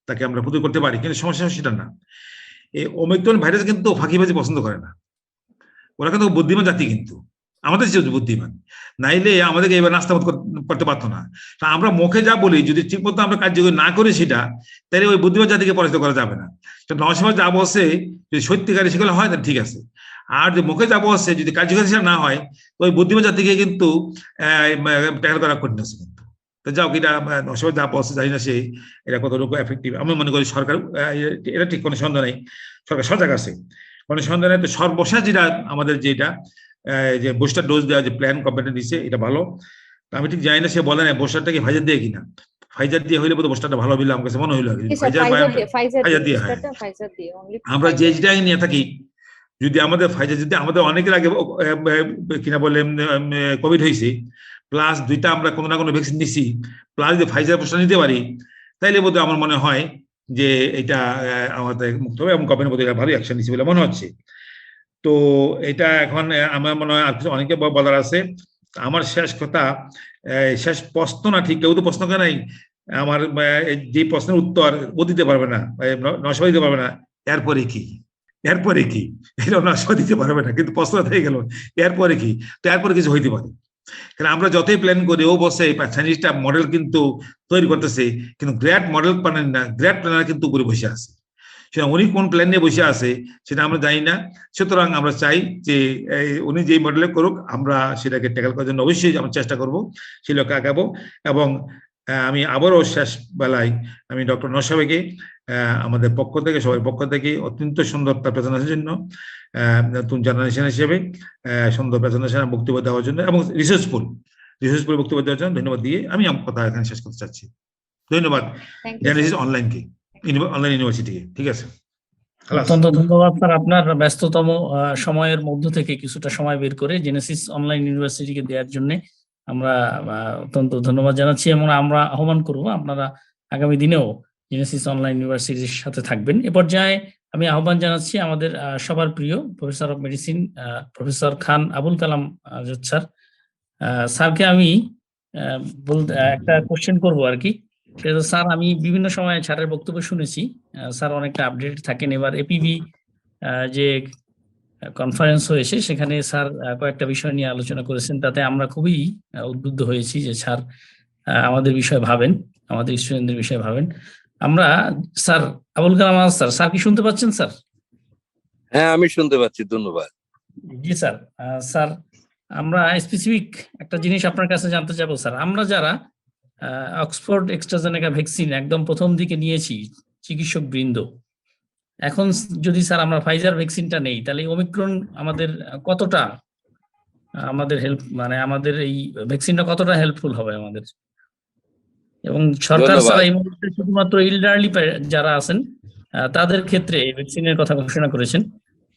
তাকে আমরা প্রতিরোধ করতে পারি, কিন্তু সমস্যা সেটা না। এই ওমিক্রন ভাইরাস কিন্তু ফাঁকিবাজি পছন্দ করে না, ওরা কিন্তু বুদ্ধিমান জাতি, কিন্তু আমাদের যে বুদ্ধিমান, নাইলে আমাদেরকে এবার নাস্তাবাদ করতে পারতো না। আমরা মুখে যা বলি যদি ঠিক মতো আমরা কার্যকরী না করি সেটা, তাহলে ওই বুদ্ধিমান জাতিকে পরাজিত করা যাবে না। নওশাদ যা বলছে যদি সত্যিকারে সেগুলো হয় তাহলে ঠিক আছে, আর যে মুখে যা বলছে যদি কার্যকরী সেটা না হয় ওই বুদ্ধিমান জাতিকে কিন্তু ট্যাকল করা কঠিন আছে কিন্তু। তো যাও এটা নওশাদ যা বলছে জানি না সে এটা কতটুকু এফেক্টিভ। আমি মনে করি সরকার এটা ঠিক কোনো সন্দেহ নেই, সরকার সজাগ আছে, কোনো সন্দেহ নেই। তো সর্বশেষ যেটা আমাদের যেটা যে বুস্টার ডোজ দেওয়া যে প্ল্যান গভর্নমেন্ট দিচ্ছে এটা ভালো। আমি ঠিক জানি না সে বলে না বুস্টারটা কি ফাইজার দিয়ে কিনা, ফাইজার দিয়ে হইলে বোধহয় বুস্টারটা ভালো হইলে আমার কাছে মনে হইলো ফাইজার দিয়ে হয়। আমরা যে যেটাই নিয়ে থাকি, যদি আমাদের ফাইজার যদি আমাদের অনেকের আগে কিনা বলে কোভিড হয়েছে প্লাস দুইটা আমরা কোনো না কোনো ভ্যাকসিন নিছি প্লাস যদি ফাইজার বুস্টার নিতে পারি, তাইলে বোধহয় আমার মনে হয় যে এটা আমাদের মুক্ত হবে এবং গভর্নমেন্ট বোধহয় ভালো অ্যাকশন নিচ্ছে বলে মনে হচ্ছে। তো এটা এখন আমার মনে হয় আর কিছু অনেকে বলার আছে। আমার শেষ কথা, শেষ প্রশ্ন না, ঠিক কেউ তো প্রশ্ন করে নাই, আমার যে প্রশ্নের উত্তর ও দিতে পারবে না, নওশাদ দিতে পারবে না, এরপরে কি, এরপরে কি, এটা নওশাদ দিতে পারবে না, কিন্তু প্রশ্ন থেকে গেল এরপরে কি। তো এরপরে কিছু হইতে পারে, কারণ আমরা যতই প্ল্যান করি ও বসে চাইনিজটা মডেল কিন্তু তৈরি করতেছে, কিন্তু গ্রেট মডেল প্ল্যান না, গ্রেট প্ল্যানার কিন্তু উপরে বসে আছে, সেটা উনি কোন প্ল্যান নিয়ে বসে আছে সেটা আমরা জানি না। সুতরাং আমরা চাই যে উনি যেই মডেলে করুক আমরা সেটাকে ট্যাকল করার জন্য অবশ্যই আমরা চেষ্টা করব, সেই লক্ষ্যে আগাবো। এবং আমি আবারও শেষ বেলায় আমি ডক্টর নওশাদকে আমাদের পক্ষ থেকে সবার পক্ষ থেকে অত্যন্ত সুন্দর তার প্রেজেন্টেশনের জন্য, নতুন জেনারেশন হিসেবে সুন্দর প্রেজেন্টেশন বক্তব্য দেওয়ার জন্য এবং রিসার্চফুল বক্তব্য দেওয়ার জন্য ধন্যবাদ দিয়ে আমি আমার কথা এখানে শেষ করতে চাচ্ছি। ধন্যবাদ জেনেসিস অনলাইনকে, অনলাইন ইউনিভার্সিটিকে। ঠিক আছে, অত্যন্ত ধন্যবাদ স্যার, আপনার ব্যস্ততম সময়ের মধ্য থেকে কিছুটা সময় বের করে জেনেসিস অনলাইন ইউনিভার্সিটিকে দেওয়ার জন্য আমরা অত্যন্ত ধন্যবাদ জানাচ্ছি এবং আমরা আহ্বান করব আপনারা আগামী দিনেও জেনেসিস অনলাইন ইউনিভার্সিটির সাথে থাকবেন। এ পর্যায়ে আমি আহ্বান জানাচ্ছি আমাদের সবার প্রিয় professor of medicine professor Khan Abul Kalam Azad sir. স্যারকে আমি বলতে একটা কোশ্চেন করবো আর কি। স্যার আমি বিভিন্ন সময় স্যারের বক্তব্য শুনেছি, স্যার অনেকটা আপডেট থাকেন। এবার এপিবি যে কনফারেন্স হয়েছে সেখানে স্যার কয়েকটা বিষয় নিয়ে আলোচনা করেছেন, তাতে আমরা খুবই উদ্বুদ্ধ হয়েছি যে স্যার আমাদের বিষয়ে ভাবেন, আমাদের স্টুডেন্টদের বিষয়ে ভাবেন। আমরা sir Abul Kalam Azad sir, sir কি শুনতে পাচ্ছেন স্যার? হ্যাঁ আমি শুনতে পাচ্ছি, ধন্যবাদ। জি স্যার। স্যার আমরা স্পেসিফিক একটা জিনিস আপনার কাছে জানতে চাইবো স্যার, আমরা যারা অক্সফোর্ড এক্সট্রাজেনেকা ভ্যাকসিন একদম প্রথম দিকে নিয়েছি চিকিৎসক বৃন্দ, এখন যদি স্যার আমরা ফাইজার ভ্যাকসিনটা নেই তাহলে ওমিক্রন আমাদের কতটা আমাদের হেল্প, মানে আমাদের এই ভ্যাকসিনটা কতটা হেল্পফুল হবে আমাদের? এবং সরকার স্যার এই মুহূর্তে শুধুমাত্র এল্ডারলি যারা আছেন তাদের ক্ষেত্রে এই ভ্যাকসিনের কথা ঘোষণা করেছেন,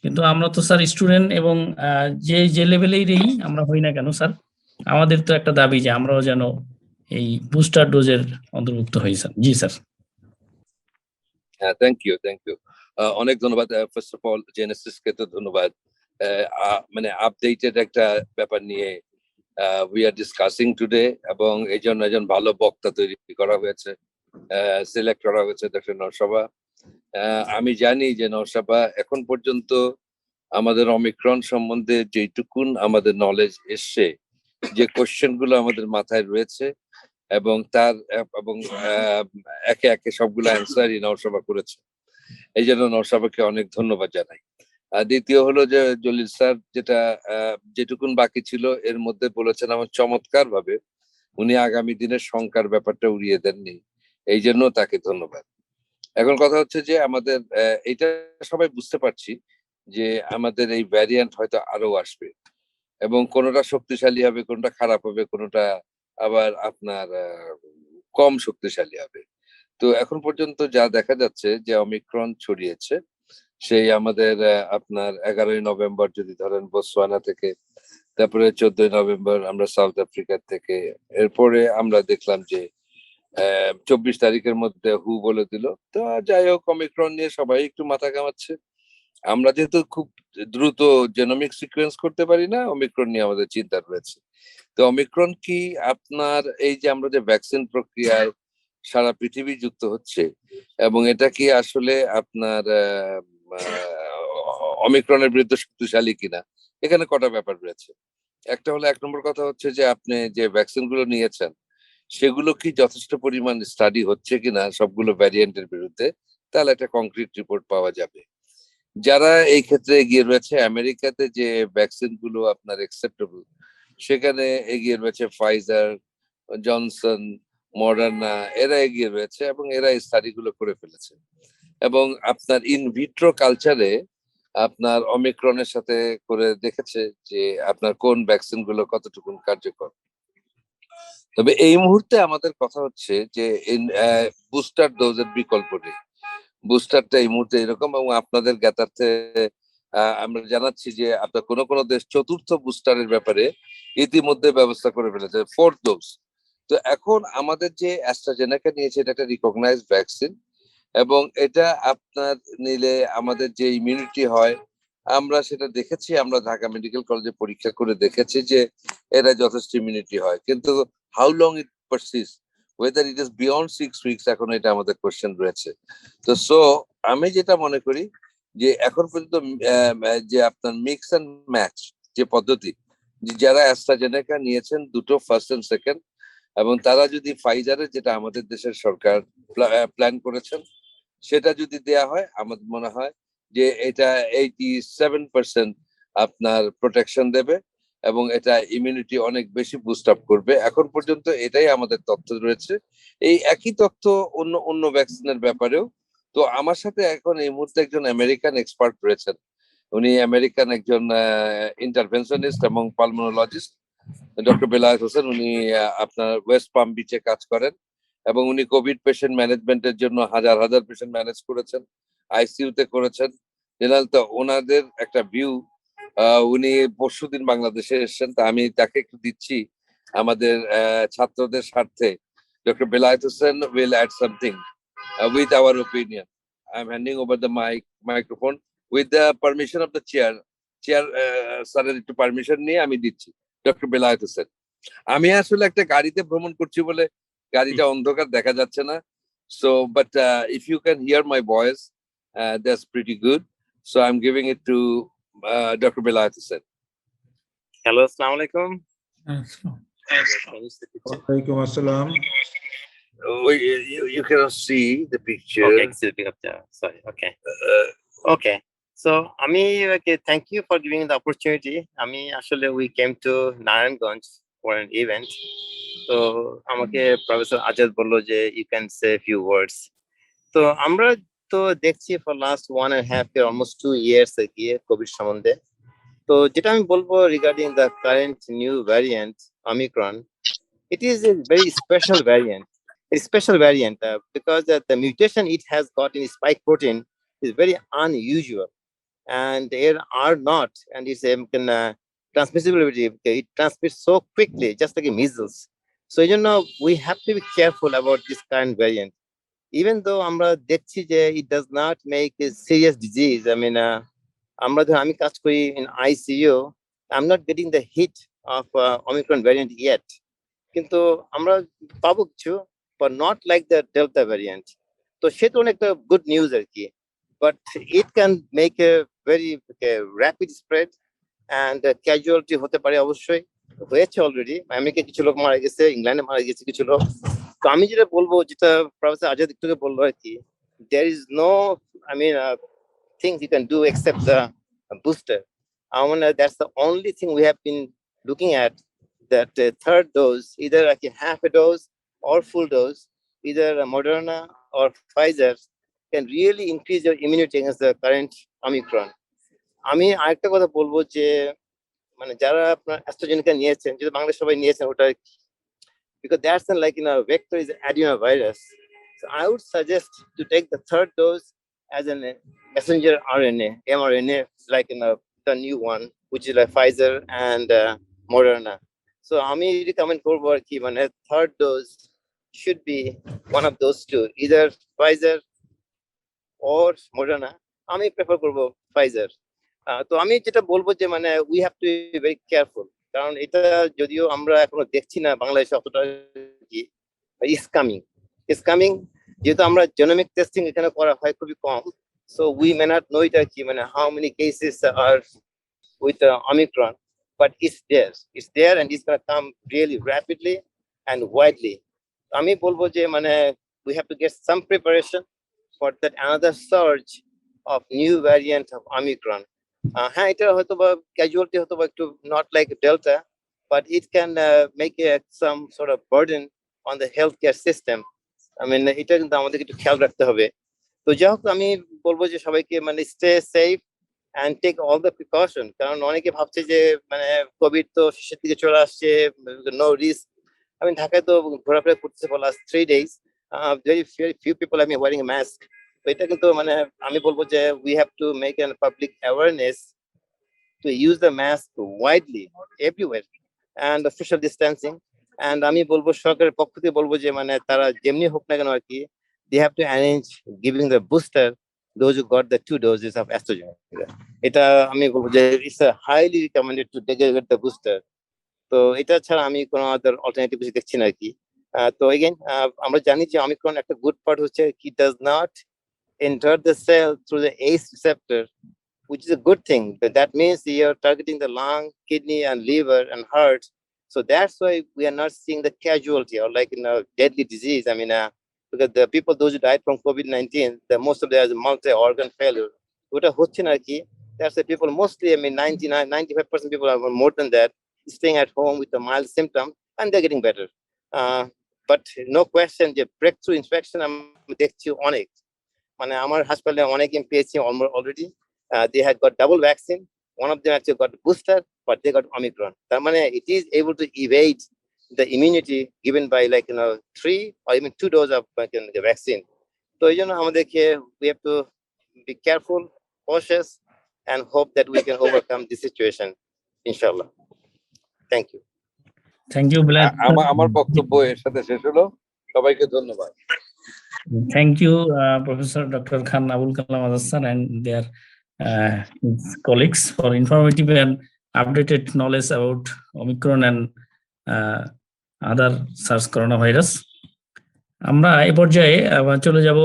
কিন্তু আমরা তো স্যার স্টুডেন্ট এবং যে লেভেলেই নেই আমরা হই না কেন স্যার, আমাদের তো একটা দাবি যে আমরাও যেন এই বুস্টার ডোজের অন্তর্ভুক্ত হই স্যার। জি স্যার। হ্যাঁ, থ্যাংক ইউ অনেক ধন্যবাদ। ফার্স্ট অফ অল জেনেসিসকে তো ধন্যবাদ, মানে আপডেটেড একটা ব্যাপার নিয়ে উই আর ডিসকাসিং টুডে, এবং এই জন্য একজন ভালো বক্তা তৈরি করা হয়েছে, সিলেক্ট করা হয়েছে ডক্টর নওশাদ। আমি জানি যে নওশাদ এখন পর্যন্ত আমাদের অমিক্রন সম্বন্ধে যেটুকুন আমাদের নলেজ এসছে, যে কোশ্চেন গুলো আমাদের মাথায় রয়েছে এবং তার এবং একে একে সবগুলো অ্যান্সারই নওশাদ করেছে, এই জন্য নওশাদকে অনেক ধন্যবাদ জানাই। আর দ্বিতীয় হলো যে জলিল স্যার যেটুকুন বাকি ছিল এর মধ্যে বলেছেন আমার চমৎকার ভাবে, উনি আগামী দিনের শঙ্কার ব্যাপারটা উড়িয়ে দেননি, এই জন্য তাকে ধন্যবাদ। এখন কথা হচ্ছে যে আমাদের এটা সবাই বুঝতে পারছি যে আমাদের এই ভ্যারিয়েন্ট হয়তো আরো আসবে, এবং কোনোটা শক্তিশালী হবে, কোনোটা খারাপ হবে, কোনোটা আবার আপনার কম শক্তিশালী হবে। তো এখন পর্যন্ত যা দেখা যাচ্ছে যে অমিক্রন ছড়িয়েছে, সেই আমাদের আপনার 11ই নভেম্বর যদি ধরেন বোতসোয়ানা থেকে, তারপরে 14ই নভেম্বর আমরা সাউথ আফ্রিকা থেকে, এরপরে আমরা দেখলাম যে 24 তারিখের মধ্যে হু বলে দিল। তো যাই হোক, অমিক্রন নিয়ে সবাই একটু মাথা ঘামাচ্ছে, আমরা যেহেতু খুব দ্রুত জেনোমিক সিকোয়েন্স করতে পারি না, ওমিক্রন নিয়ে আমাদের চিন্তা রয়েছে। তো ওমিক্রন কি আপনার এই যে আমরা যে ভ্যাকসিন প্রক্রিয়ায় সারা পৃথিবী যুক্ত হচ্ছে, এবং এটা কি আসলে আপনার ওমিক্রনের বিরুদ্ধে শক্তিশালী কিনা, এখানে কটা ব্যাপার রয়েছে। একটা হলো, 1 নম্বর কথা হচ্ছে যে আপনি যে ভ্যাকসিন গুলো নিয়েছেন সেগুলো কি যথেষ্ট পরিমাণ স্টাডি হচ্ছে কিনা সবগুলো ভ্যারিয়েন্টের বিরুদ্ধে, তাহলে একটা কংক্রিট রিপোর্ট পাওয়া যাবে। যারা এই ক্ষেত্রে এগিয়ে রয়েছে, আমেরিকাতে যে ভ্যাকসিন গুলো আপনার অ্যাকসেপ্টেবল, সেখানে এগিয়ে রয়েছে ফাইজার, জনসন, মডার্না, এরা এগিয়ে রয়েছে এবং এরা স্টাডি গুলো করে ফেলেছে। এবং আপনার ইনভিট্রো কালচারে আপনার অমিক্রনের সাথে করে দেখেছে যে আপনার কোন ভ্যাকসিন গুলো কতটুকু কার্যকর। তবে এই মুহূর্তে আমাদের কথা হচ্ছে যে বুস্টার ডোজের বিকল্প নেই। বুস্টারটা এই মুহূর্তে এরকম, এবং আপনাদের জ্ঞাতার্থে আমরা জানাচ্ছি যে আপনার কোন কোন দেশ 4র্থ বুস্টারের ব্যাপারে ইতিমধ্যে ব্যবস্থা করে ফেলেছে, 4th ডোজ। তো এখন আমাদের যে অ্যাস্ট্রাজেনেকা নিয়েছে, এটা একটা রিকগনাইজড ভ্যাকসিন, এবং এটা আপনার নিলে আমাদের যে ইমিউনিটি হয়, আমরা সেটা দেখেছি, আমরা ঢাকা মেডিকেল কলেজে পরীক্ষা করে দেখেছি যে এরা যথেষ্ট ইমিউনিটি হয়। কিন্তু how long it persist, weather it is beyond 6 weeks, এখন এটা আমাদের কোশ্চেন রয়েছে। তো আমি যেটা মনে করি যে এখন পর্যন্ত যে আপনার মিক্স অ্যান্ড ম্যাচ যে পদ্ধতি, যারা অ্যাস্ট্রাজেনেকা নিয়েছেন দুটো, ফার্স্ট এন্ড সেকেন্ড, এবং তারা যদি ফাইজারের, যেটা আমাদের দেশের সরকার প্ল্যান করেছেন, সেটা যদি দেয়া হয়, আমার মনে হয় যে এটা 87% আপনার প্রোটেকশন দেবে, এবং এটা ইমিউনিটি অনেক বেশি বুস্ট আপ করবে। এখন পর্যন্ত এটাই আমাদের তথ্য রয়েছে। এই একই তথ্য অন্য অন্য ভ্যাকসিনের ব্যাপারেও। তো আমার সাথে এখন এই মুহূর্তে একজন আমেরিকান এক্সপার্ট রয়েছেন, উনি আমেরিকান একজন ইন্টারভেনশনিস্ট এবং পালমোনোলজিস্ট, ডক্টর বেলায়েত হোসেন। উনি আপনার ওয়েস্ট পাম বিচে কাজ করেন, এবং উনি কোভিড পেশেন্ট ম্যানেজমেন্টের জন্য হাজার হাজার পেশেন্ট ম্যানেজ করেছেন, আইসিইউতে করেছেন। জেনারেল তো ওনাদের একটা ভিউ, উনি পরশুদিন বাংলাদেশে এসেছেন, তা আমি তাকে একটু দিচ্ছি আমাদের ছাত্রদের স্বার্থে। Doctor Belayet Hossain will add something with our opinion. I'm handing over the microphone with the permission of the chair. স্যারের একটু পারমিশন নিয়ে আমি দিচ্ছি ডক্টর বেলায়েত হোসেন। আমি আসলে একটা গাড়িতে ভ্রমণ করছি বলে গাড়িটা অন্ধকার দেখা যাচ্ছে না। So, but if you can hear my voice, that's pretty good. So I'm giving it to Dr. Belayat Hussain. Hello, assalamu alaikum. ওয়ালাইকুম আসসালাম। You cannot see the picture. Okay, I see the picture. Sorry. Okay. Okay. So, okay, thank you for giving the opportunity. Actually, we came to Narayanganj for an event. So, Professor Ajaz bollo je you can say a few words. So, আমরা তো দেখছি for last 1.5 year, almost 2 years ago, COVID সম্বন্ধে। তো যেটা আমি বলবো regarding the current new variant, Omicron, it is a very special variant. A special variant because the mutation it has got in spike protein is very unusual, and there are not, and its transmissibility, it transmits so quickly, just like a measles. So we have to be careful about this current variant. Even though আমরা দেখছি যে it does not make a serious disease. I mean, আমি কাজ করি in ICU, I'm not getting the hit of Omicron variant yet. কিন্তু আমরা পাবো কিছু, but not like the Delta variant. তো সেটা অনেকটা good news আর কি, but it can make a very rapid spread and casualty হতে পারে, অবশ্যই হয়েছে অলরেডি। আমেরিকায় কিছু লোক মারা গেছে, ইংল্যান্ডে মারা গেছে কিছু লোক। তো আমি যেটা বলবো, যেটা প্রফেসর আজাদ একটু বললো আর কি, there is no, I mean, things you can do except the booster. That's the only thing we have been looking at, that third dose, either like a half a dose or full dose, either Moderna or Pfizer, can really increase your immunity against the current Omicron. আমি আরেকটা কথা বলবো যে মানে যারা আপনার AstraZeneca নিয়েছেন, যদি বাংলাদেশ সবাই নিয়েছেন ওটা, because that's like vector is adenovirus. So I would suggest to take the third dose as a messenger RNA, mRNA, like the new one, which is like Pfizer and Moderna. So আমি recommend করবো আর কি, মানে third dose should be one of those two, either Pfizer or Moderna. আমি prefer করবো Pfizer. তো আমি যেটা বলবো যে মানে we have to be very careful, কারণ এটা যদিও আমরা এখনো দেখছি না বাংলাদেশে অতটা, ইজ কামিং যেহেতু আমরা জেনোমিক টেস্টিং এখানে করা হয় খুবই কম, so we may not know এটা কি মানে how many cases are with Omicron, but it's there and it's going to come really rapidly and widely. আমি বলবো যে মানে we have to get some preparation for that another surge of new variant of Omicron. হ্যাঁ, এটা হয়তো বা casualty হয়তো বা একটু not like Delta, but it can make some sort of burden on the healthcare system. I mean, এটা কিন্তু আমাদেরকে একটু খেয়াল রাখতে হবে। তো যাই হোক, আমি বলবো যে সবাইকে মানে stay safe and take all the precaution, কারণ অনেকে ভাবছে যে মানে কোভিড তো শেষের দিকে চলে আসছে, no risk. আমি ঢাকায় তো ঘোরাফেরা করতেছি for last 3 days, very few people have been wearing a mask. তো এটা কিন্তু মানে আমি বলবো যে we have to make a public awareness to use the mask widely everywhere and the social distancing. And আমি বলবো সরকারের পক্ষ থেকে বলবো যে মানে তারা যেমনি হোক না কেন আর কি, they have to arrange giving the booster those who got the 2 doses of AstraZeneca. এটা আমি বলবো যে it's a highly recommended to get the booster. তো এটা ছাড়া আমি কোনো other alternative কিছু দেখছি না আর কি। তো again আমরা জানি যে Omicron একটা good part হচ্ছে it does not enter the cell through the ACE receptor, which is a good thing. But that means you're targeting the lung, kidney, and liver and heart. So that's why we are not seeing the casualty or like in a deadly disease. I mean, because the people, those who died from COVID-19, the most of them has multi-organ failure. That's the people mostly, I mean, 95% people are more than that, staying at home with a mild symptom, and they're getting better. But no question, the breakthrough infection, I'm দেখছি অনেক, মানে আমার হাসপাতালে অনেক পেয়েছি already. They had got double vaccine. One of them actually got booster, but they got Omicron. That means it is able to evade the immunity given by 3 or even 2 doses of the vaccine. So we have to be careful, cautious, and hope that we can overcome this situation, inshallah. Thank you. Thank you, Bilal. আমার বক্তব্য এর সাথে শেষ হলো। সবাইকে ধন্যবাদ। Thank you, Professor Dr. Khan Abul Kalam Azad sir and their colleagues for informative and updated knowledge about Omicron and other SARS coronavirus. আমরা এই পর্যায়ে চলে যাব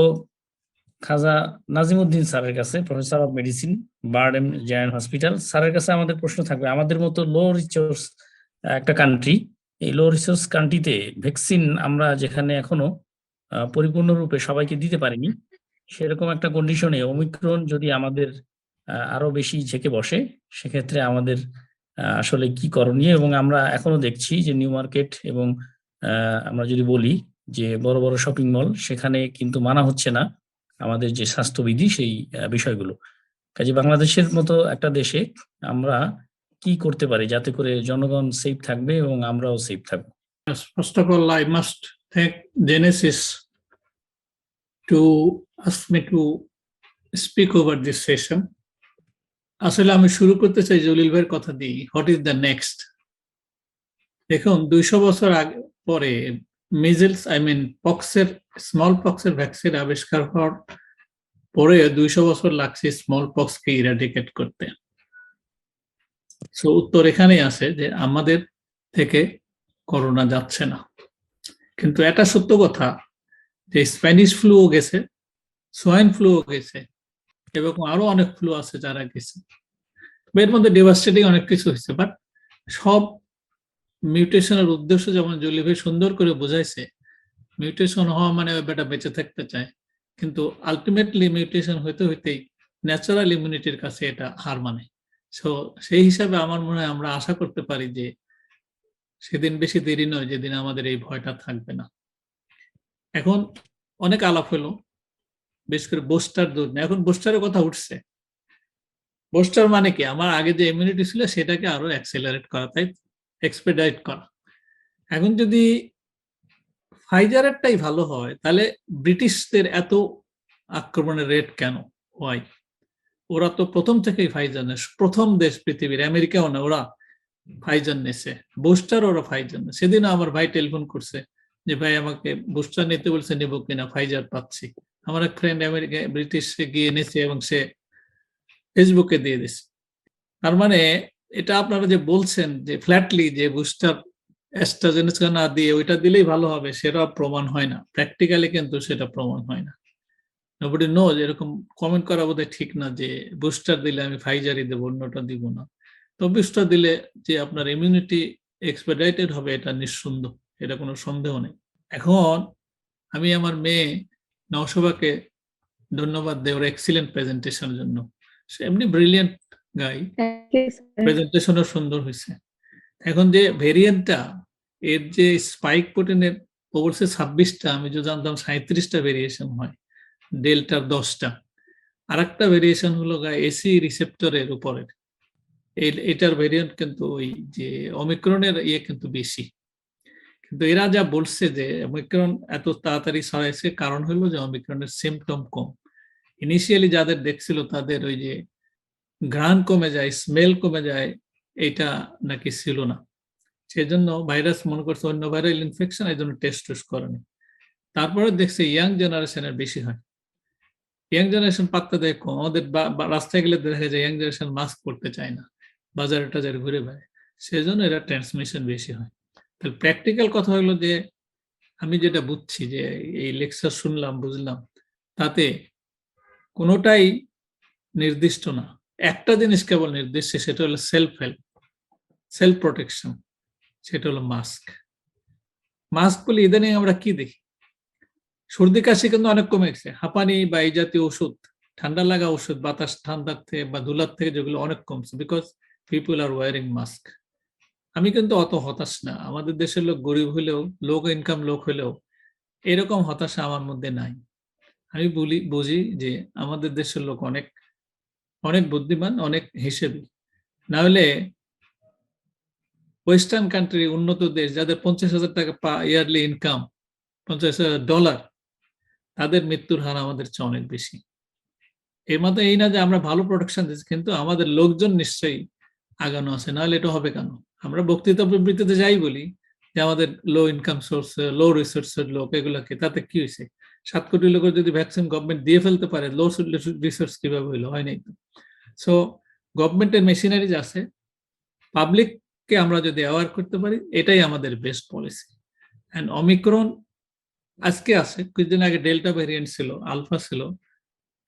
খাজা নাজিমউদ্দিন স্যারের কাছে, professor of medicine, BIRDEM general hospital. স্যারের কাছে আমাদের প্রশ্ন থাকবে, আমাদের মতো লো রিসোর্স একটা কান্ট্রি, এই লো রিসোর্স কান্ট্রিতে ভ্যাকসিন আমরা যেখানে এখনো পরিপূর্ণরূপে সবাইকে দিতে পারিনি, সেরকম একটা কন্ডিশনে ওমিক্রন যদি আমাদের আরো বেশি ঝেঁকে বসে, সেক্ষেত্রে আমাদের আসলে কি করণীয়? এবং আমরা এখনো দেখছি যে নিউ মার্কেট এবং আমরা যদি বলি যে বড় বড় শপিং মল, সেখানে কিন্তু মানা হচ্ছে না আমাদের যে স্বাস্থ্যবিধি সেই বিষয়গুলো। কাজে বাংলাদেশের মতো একটা দেশে আমরা কি করতে পারি যাতে করে জনগণ সেফ থাকবে এবং আমরাও সেফ থাকবো? First of all, I must thank Genesis to ask me to speak over this session. আসলে আমি শুরু করতে চাই জলিল ভাইয়ের কথা দিয়ে, হোয়াট ইজ দ্য নেক্সট। দেখুন 200 বছর আগে পরে মিজেলস পক্সের, স্মল পক্সের ভ্যাকসিন আবিষ্কার হওয়ার পরে 200 বছর লাগছে স্মল পক্সকে ইরাডিকেট করতে। সো উত্তর এখানেই আছে যে আমাদের থেকে করোনা যাচ্ছে না। কিন্তু এটা সত্য কথা যে স্প্যানিশ ফ্লুও গেছে, সোয়াইন ফ্লুও গেছে, এবং আরো অনেক ফ্লু আছে যারা গেছে। এর মধ্যে ডেভাস্টেটিং অনেক কিছু হয়েছে, বাট সব মিউটেশনের উদ্দেশ্য যেমন জলি ভাই সুন্দর করে বোঝাইছে, মিউটেশন হওয়া মানে বেটা বেঁচে থাকতে চায়, কিন্তু আলটিমেটলি মিউটেশন হইতে হইতেই ন্যাচারাল ইমিউনিটির কাছে এটা হার মানে। সো সেই হিসাবে আমার মনে হয় আমরা আশা করতে পারি যে সেদিন বেশি দেরি নয় যেদিন আমাদের এই ভয়টা থাকবে না। এখন অনেক আলাপ হলো, বেশ করে বুস্টার দূর না, এখন বুস্টারের কথা উঠছে। বুস্টার মানে কি, আমার আগে যে ইমিউনিটি ছিল সেটাকে আরো অ্যাক্সেলারেট করা, তাই এক্সপেডাইট করা। এখন যদি ফাইজারেরটাই ভালো হয়, তাহলে ব্রিটিশদের এত আক্রমণের রেট কেন হয়? ওরা তো প্রথম থেকেই ফাইজার নেয়, প্রথম দেশ পৃথিবীর, আমেরিকাও না, ওরা ফাইজার নেছে, বুস্টার ওরা ফাইজার নেয়। সেদিনও আমার ভাই টেলিফোন করছে যে ভাই আমাকে বুস্টার নিতে বলছে, নেব কিনা, ফাইজার পাচ্ছি। আমার এক ফ্রেন্ড আমেরিকা ব্রিটিশে গিয়ে নিয়েছে এবং সে ফেসবুকে দিয়ে দিছে। তার মানে এটা আপনারা যে বলছেন যে ফ্ল্যাটলি যে বুস্টার অ্যাস্ট্রাজেনেকা না দিয়ে ওইটা দিলেই ভালো হবে, সেটা প্রমাণ হয় না। প্র্যাকটিক্যালি কিন্তু সেটা প্রমাণ হয় না। নোবডি নোজ, এরকম কমেন্ট করা বোধহয় ঠিক না যে বুস্টার দিলে আমি ফাইজারই দেবো, অন্যটা দিব না। তো বুস্টার দিলে যে আপনার ইমিউনিটি এক্সপেডিটেড হবে, এটা নিঃসন্দেহ, এটা কোনো সন্দেহ নেই। এখন আমি আমার মেয়ে নওশোবাকে ধন্যবাদ দেই ওর এক্সিলেন্ট প্রেজেন্টেশনের জন্য। সে এমনি ব্রিলিয়েন্ট গাই, প্রেজেন্টেশনও সুন্দর হয়েছে। এখন যে ভেরিয়েন্টটা, এর যে স্পাইক প্রোটিনের ওভারসে 26টা, আমি যে জানতাম 37টা ভেরিয়েশন হয়, ডেল্টার 10টা। আর একটা ভেরিয়েশন হলো এসি রিসেপ্টরের উপরের, এটার ভেরিয়েন্ট কিন্তু ওই যে অমিক্রনের কিন্তু বেশি। কিন্তু এরা যা বলছে যে অমিক্রন এত তাড়াতাড়ি ছড়াইছে, কারণ হলো যে অমিক্রনের সিমটম কম। ইনিশিয়ালি যাদের দেখছিল তাদের ওই যে ঘ্রাণ কমে যায়, স্মেল কমে যায়, এটা নাকি ছিল না। সেজন্য ভাইরাস মনে করছে অন্য ভাইরাল ইনফেকশন, এই জন্য টেস্ট করেনি। তারপরে দেখছে ইয়াং জেনারেশনের বেশি হয়। ইয়াং জেনারেশন পাত্তা দেয় কম। আমাদের রাস্তায় গেলে দেখা যায় ইয়াং জেনারেশন মাস্ক পরতে চায় না, বাজারে টাজারে ঘুরে বেড়ায়, সেজন্য এরা ট্রান্সমিশন বেশি হয়। তাহলে প্র্যাকটিক্যাল কথা হলো যে আমি যেটা বুঝছি, যে এই লেকচার শুনলাম, বুঝলাম, তাতে কোনোটাই নির্দিষ্ট না। একটা জিনিস কেবল নির্দিষ্ট, সেটা হলো সেলফ হেল্প, সেলফ প্রোটেকশন, সেটা হলো মাস্ক। মাস্ক বলে ইদানিং আমরা কি দেখি, সর্দি কাশি কিন্তু অনেক কমে গেছে, হাঁপানি বা এই জাতীয় ওষুধ, ঠান্ডা লাগা ওষুধ, বাতাস ঠান্ডার থেকে বা ধুলার থেকে, যেগুলো অনেক কমছে, because people R wiring mask. আমি কিন্তু অত হতাশ না। আমাদের দেশের লোক গরিব হলেও, লো ইনকাম লোক হলেও এরকম হতাশা আমার মধ্যে নাই। আমি বুঝি যে আমাদের দেশের লোক অনেক অনেক বুদ্ধিমান, অনেক হিসেবি। না হলে ওয়েস্টার্ন কান্ট্রি, উন্নত দেশ, যাদের 50,000 টাকা ইয়ারলি ইনকাম, $50,000, তাদের মৃত্যুর হার আমাদের চেয়ে অনেক বেশি। এর মধ্যে এই না যে আমরা ভালো প্রোটেকশন দিচ্ছি, কিন্তু আমাদের লোকজন নিশ্চয়ই আগানো আছে, নাহলে এটা হবে কেন? আমরা বক্তৃতা বিবৃতিতে যাই বলি যে আমাদের লো ইনকাম সোর্স, লো রিসোর্সের লোক, এগুলাকে, তাতে কি হয়েছে? 7 কোটি লোকের যদি ভ্যাকসিন গভর্নমেন্ট দিয়ে ফেলতে পারে, লো রিসোর্স কিভাবে হইলো? হয় নাই তো। সো গভর্নমেন্টের মেশিনারিজ আছে, পাবলিককে আমরা যদি অ্যাওয়ার করতে পারি, এটাই আমাদের বেস্ট পলিসি। অ্যান্ড অমিক্রন আজকে আছে, কিছুদিন আগে ডেল্টা ভ্যারিয়েন্ট ছিল, আলফা ছিল।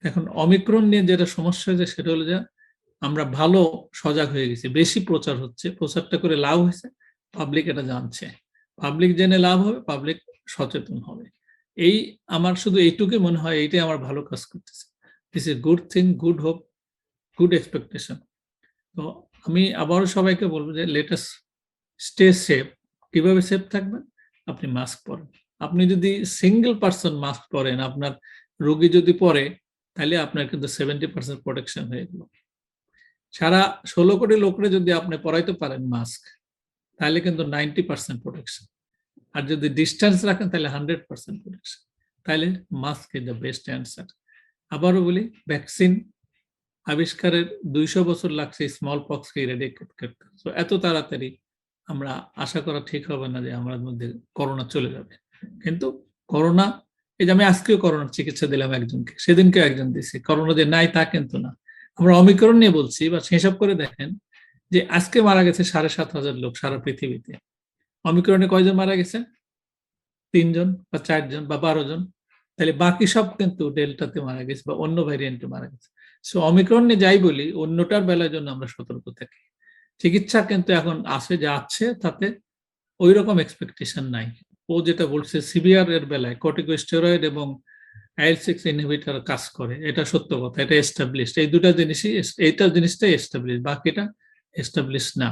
এখন অমিক্রন নিয়ে যেটা সমস্যা হয়েছে, সেটা হলো যে আমরা ভালো সজাগ হয়ে গেছি, বেশি প্রচার হচ্ছে, প্রচারটা করে লাভ হয়েছে, পাবলিক এটা জানছে, পাবলিক জেনে লাভ হবে, পাবলিক সচেতন হবে। এই আমার শুধু এইটুকুই মনে হয়, এইটাই আমার ভালো কাজ করতেছে। This is good thing, good hope, good expectation. তো আমি আবারও সবাইকে বলবো যে লেট আস স্টে সেফ। কিভাবে সেফ থাকবেন? আপনি মাস্ক পরেন। আপনি যদি সিঙ্গেল পার্সন মাস্ক পরেন, আপনার রোগী যদি পরে, তাহলে আপনার কিন্তু 70% প্রোটেকশন হয়ে গেল। সারা 16 কোটি লোকরে যদি আপনি পরাইতে পারেন মাস্ক, তাহলে কিন্তু 90% প্রোটেকশন। আর যদি ডিস্টেন্স রাখেন, তাহলে 100% প্রোটেকশন। তাহলে mask is the best answer. আবারও বলি, ভ্যাকসিন আবিষ্কারের 200 বছর লাগছে স্মল পক্সকে ইরেডিকেট করতে। সো এত তাড়াতাড়ি আমরা আশা করা ঠিক হবে না যে আমাদের মধ্যে করোনা চলে যাবে। কিন্তু করোনা, এই যে আমি আজকেও করোনার চিকিৎসা দিলাম একজনকে, সেদিনকে একজন দিছি। করোনা যে নাই তা কিন্তু না। আমরা অমিক্রন নিয়ে বলছি, বা হিসাব করে দেখেন যে আজকে মারা গেছে 7,500 লোক সারা পৃথিবীতে। অমিক্রনে কয়জন মারা গেছে? 3 জন বা 4 জন বা 12 জন। তাহলে বাকি সব কিন্তু ডেল্টাতে মারা গেছে বা অন্য ভ্যারিয়েন্টে মারা গেছে। সো অমিক্রন নিয়ে যাই বলি, অন্যটার বেলার জন্য আমরা সতর্ক থাকি। চিকিৎসা কিন্তু এখন আছে, যা আছে তাতে ওই রকম এক্সপেকটেশন নাই। ও যেটা বলছে সিভিয়ার এর বেলায় কর্টিকোস্টেরয়েড এবং IL-6 ইনহিবিটর কাজ করে, এটা সত্য কথা, এটা এস্টাবলিশড। এই দুটা জিনিসই, এইটা জিনিসটাই এস্টাবলিশ, বাকিটা এস্টাবলিশ না।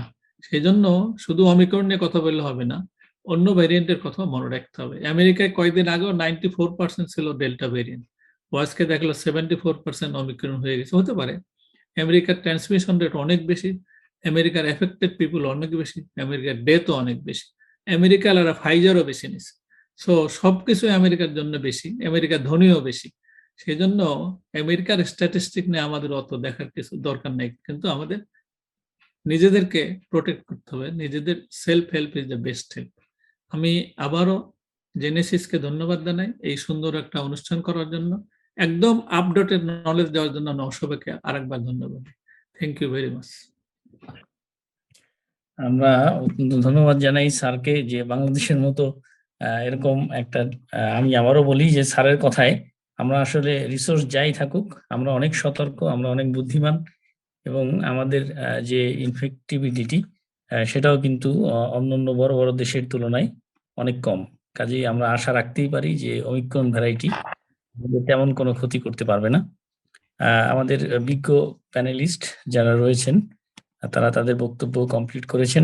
সেই জন্য শুধু অমিক্রন নিয়ে কথা বললে হবে না, অন্য ভ্যারিয়েন্টের কথা মনে রাখতে হবে। আমেরিকায় কয়েকদিন আগেও 94% ছিল ডেল্টা ভ্যারিয়েন্ট, আজকে দেখলো 74% অমিক্রন হয়ে গেছে। হতে পারে আমেরিকার ট্রান্সমিশন রেট অনেক বেশি, আমেরিকার এফেক্টেড পিপুল অনেক বেশি, আমেরিকার ডেথও অনেক বেশি, আমেরিকার আর ফাইজারও বেশি নিচ্ছে। সো সবকিছু আমেরিকার জন্য বেশি, আমেরিকার ধনীও বেশি। সেই জন্য আমেরিকার স্ট্যাটিস্টিক নিয়ে আমাদের অত দেখার কিছু দরকার নেই, কিন্তু আমাদের নিজেদেরকে প্রোটেক্ট করতে হবে। নিজেদের self help is the best help. আমি আবারও জেনেসিসকে ধন্যবাদ জানাই এই সুন্দর একটা অনুষ্ঠান করার জন্য, একদম আপডেটেড নলেজ দেওয়ার জন্য নওশাবাকে আরেকবার ধন্যবাদ। Thank you very much. আমরা অত্যন্ত ধন্যবাদ জানাই স্যারকে যে বাংলাদেশের মতো এরকম একটা আমি আবারও বলি যে স্যারের কথায় আমরা আসলে রিসোর্স যাই থাকুক আমরা অনেক সতর্ক, আমরা অনেক বুদ্ধিমান এবং আমাদের যে ইনফেক্টিভিটি সেটাও কিন্তু অন্যান্য বড় বড় দেশের তুলনায় অনেক কম। কাজেই আমরা আশা রাখতেই পারি যে ওমিক্রন ভ্যারাইটি তেমন কোনো ক্ষতি করতে পারবে না। আমাদের বিজ্ঞ প্যানেলিস্ট যারা রয়েছেন তারা তাদের বক্তব্য কমপ্লিট করেছেন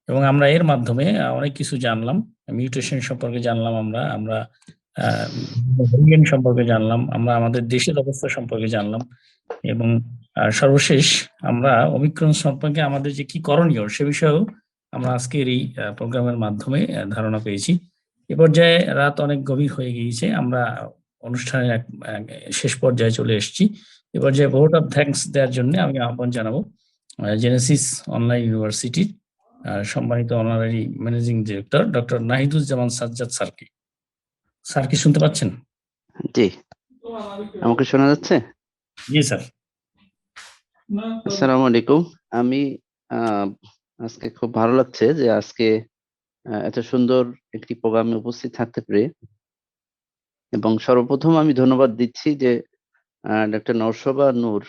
এবং আমরা এর মাধ্যমে অনেক কিছু জানলাম, মিউটেশন সম্পর্কে জানলাম, আমরা ভেরিয়েন্ট সম্পর্কে জানলাম, আমরা আমাদের দেশের অবস্থা সম্পর্কে জানলাম এবং সর্বশেষ আমরা ওমিক্রন সম্পর্কে আমাদের যে কি করণীয় সে বিষয়েও আমরা আজকের এই প্রোগ্রামের মাধ্যমে ধারণা পেয়েছি। এ পর্যায়ে রাত অনেক গভীর হয়ে গিয়েছে, আমরা অনুষ্ঠানের শেষ পর্যায়ে চলে এসেছি। এ পর্যায়ে ভোট অফ থ্যাঙ্কস দেওয়ার জন্য আমি আহ্বান জানাবো জেনেসিস অনলাইন ইউনিভার্সিটির সম্মানিত honorary managing director doctor Nahiduzzaman Sajjad স্যারকে। স্যার কি শুনতে পাচ্ছেন? জি, আমাকে শোনা যাচ্ছে? জি স্যার। আসসালামু আলাইকুম। আমি আজকে খুব ভালো লাগছে যে আজকে এত সুন্দর একটি প্রোগ্রামে উপস্থিত থাকতে পেরে, এবং সর্বপ্রথম আমি ধন্যবাদ দিচ্ছি যে ডক্টর নওশাবা নূর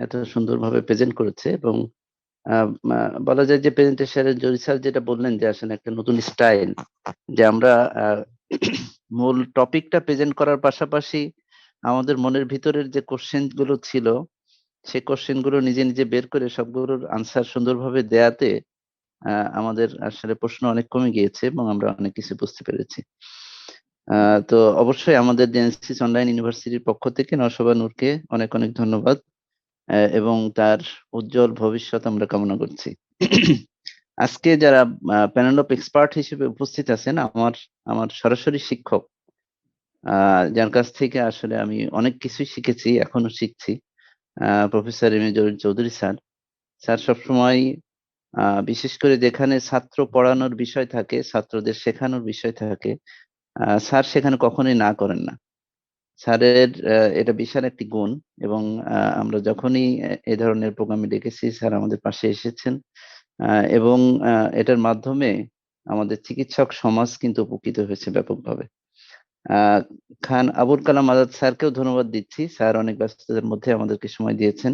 এত সুন্দরভাবে প্রেজেন্ট করেছে এবং বলা যায় যে প্রেজেন্টেশনের জরি স্যার যেটা বললেন যে আসলে একটা নতুন স্টাইল, যে আমরা মূল টপিকটা প্রেজেন্ট করার পাশাপাশি আমাদের মনের ভিতরের যে কোশ্চেন গুলো ছিল সেই কোশ্চেন গুলো নিজে নিজে বের করে সবগুলোর আনসার সুন্দরভাবে দেয়াতে আমাদের আসলে প্রশ্ন অনেক কমে গিয়েছে এবং আমরা অনেক কিছু বুঝতে পেরেছি। তো অবশ্যই আমাদের জেনেসিস অনলাইন ইউনিভার্সিটির পক্ষ থেকে নওশাবা নূরকে অনেক অনেক ধন্যবাদ এবং তার উজ্জ্বল ভবিষ্যৎ আমরা কামনা করছি। আজকে যারা প্যানেল অফ এক্সপার্ট হিসেবে উপস্থিত আছেন, আমার সরাসরি শিক্ষক, যার কাছ থেকে আসলে আমি অনেক কিছুই শিখেছি, এখনো শিখছি, প্রফেসর এম এ জলিল চৌধুরী স্যার। স্যার সবসময় বিশেষ করে যেখানে ছাত্র পড়ানোর বিষয় থাকে, ছাত্রদের শেখানোর বিষয় থাকে, স্যার সেখানে কখনোই না করেন না। স্যারের এটা বিশাল একটি গুণ এবং আমরা যখনই এ ধরনের প্রোগ্রামে ডেকেছি স্যার আমাদের পাশে এসেছেন এবং এটার মাধ্যমে আমাদের চিকিৎসক সমাজ কিন্তু উপকৃত হয়েছে ব্যাপকভাবে। খান আবুল কালাম আজাদ স্যারকেও ধন্যবাদ দিচ্ছি, স্যার অনেক ব্যস্ততার মধ্যে আমাদেরকে সময় দিয়েছেন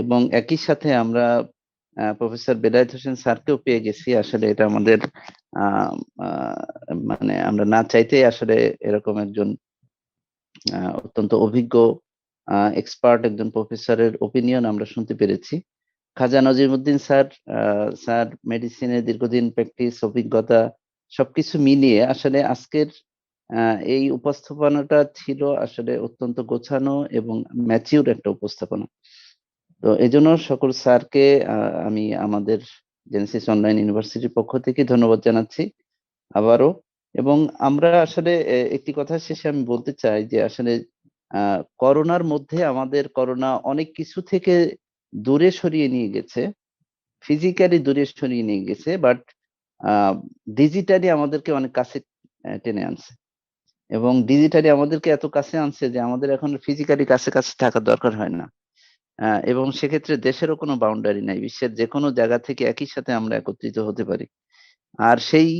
এবং একই সাথে আমরা প্রফেসর বেলায়েত হোসেন স্যারকেও পেয়ে গেছি। আসলে এটা আমাদের মানে আমরা না চাইতেই আসলে এরকম একজন অত্যন্ত অভিজ্ঞ এক্সপার্ট একজন প্রফেসরের ওপিনিয়ন আমরা শুনতে পেরেছি। খাজা নজিমউদ্দিন স্যার মেডিসিনের দীর্ঘদিন প্র্যাকটিস, অভিজ্ঞতা সবকিছু মিলিয়ে আসলে আজকের এই উপস্থাপনাটা ছিল আসলে অত্যন্ত গোছানো এবং ম্যাচিউর একটা উপস্থাপনা। তো এই জন্য সকল স্যারকে আমি আমাদের জেনেসিস অনলাইন ইউনিভার্সিটির পক্ষ থেকে ধন্যবাদ জানাচ্ছি আবারও। এবং আমরা আসলে একটি কথা শেষে আমি বলতে চাই যে আসলে করোনার মধ্যে আমাদের করোনা অনেক কিছু থেকে দূরে সরিয়ে নিয়ে গেছে, ফিজিক্যালি দূরে সরিয়ে নিয়ে গেছে, বাট ডিজিটালি আমাদেরকে অনেক কাছে টেনে আনছে এবং ডিজিটালি আমাদেরকে এত কাছে আনছে যে আমাদের এখন ফিজিক্যালি কাছে কাছে থাকার দরকার হয় না এবং সেক্ষেত্রে দেশেরও কোনো বাউন্ডারি নাই, বিশ্বের যে কোনো জায়গা থেকে একই সাথে আমরা একত্রিত হতে পারি। আর সেই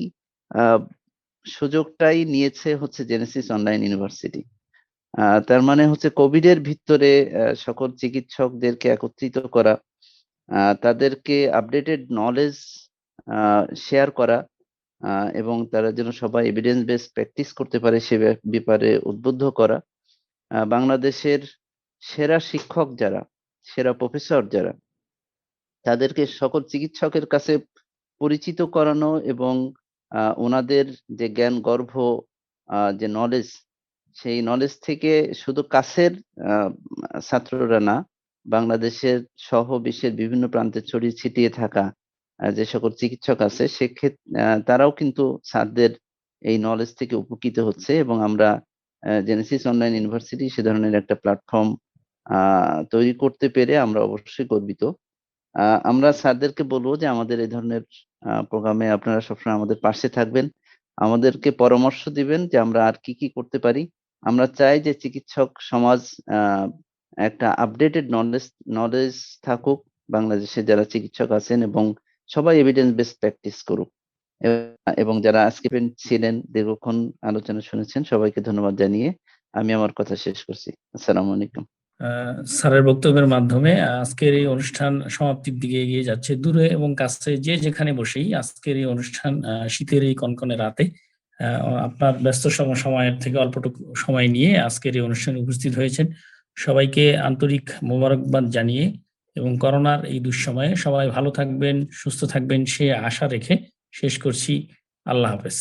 সুযোগটাই নিয়েছে হচ্ছে জেনেসিস অনলাইন ইউনিভার্সিটি। তার মানে হচ্ছে কোভিড এর ভিতরে সকল চিকিৎসকদেরকে একত্রিত করা, তাদেরকে আপডেটেড নলেজ শেয়ার করা এবং তারা যেন সবাই এভিডেন্স বেস প্র্যাকটিস করতে পারে সে ব্যাপারে উদ্বুদ্ধ করা, বাংলাদেশের সেরা শিক্ষক যারা, সেরা প্রফেসর যারা, তাদেরকে সকল চিকিৎসকের কাছে পরিচিত করানো এবং ওনাদের যে জ্ঞান গর্ভ যে নলেজ, সেই নলেজ থেকে শুধু কাছের ছাত্ররা না, বাংলাদেশের সহ বিশ্বের বিভিন্ন প্রান্তে ছড়িয়ে ছিটিয়ে থাকা যে সকল চিকিৎসক আছে সেক্ষেত্রে তারাও কিন্তু স্যারদের এই নলেজ থেকে উপকৃত হচ্ছে এবং আমরা জেনেসিস অনলাইন ইউনিভার্সিটি সে ধরনের একটা প্ল্যাটফর্ম তৈরি করতে পেরে আমরা অবশ্যই গর্বিত। আমরা স্যারদেরকে বলবো যে আমাদের এই ধরনের প্রোগ্রামে আপনারা সবসময় আমাদের পাশে থাকবেন, আমাদেরকে পরামর্শ দিবেন যে আমরা আর কি কি করতে পারি আমরা চাই যে চিকিৎসক সমাজ একটা আপডেটেড নলেজ থাকুক বাংলাদেশে যারা চিকিৎসক আছেন, এবং সবাই এভিডেন্স বেসড প্র্যাকটিস করুক। এবং যারা আজকে ছিলেন, দীর্ঘক্ষণ আলোচনা শুনেছেন, সবাইকে ধন্যবাদ জানিয়ে আমি আমার কথা শেষ করছি। আসসালামু আলাইকুম। স্যারের বক্তব্যের মাধ্যমে আজকের এই অনুষ্ঠান সমাপ্তির দিকে এগিয়ে যাচ্ছে। দূরে এবং কাছে যে যেখানে বসেই আজকের এই অনুষ্ঠান শীতের এই কনকনে রাতে আপনার ব্যস্ত সময়ের থেকে অল্পটুকু সময় নিয়ে আজকের এই অনুষ্ঠানে উপস্থিত হয়েছেন। সবাইকে আন্তরিক মোবারকবাদ জানিয়ে এবং করোনার এই দুঃসময়ে সবাই ভালো থাকবেন, সুস্থ থাকবেন সে আশা রেখে শেষ করছি। আল্লাহ হাফেজ।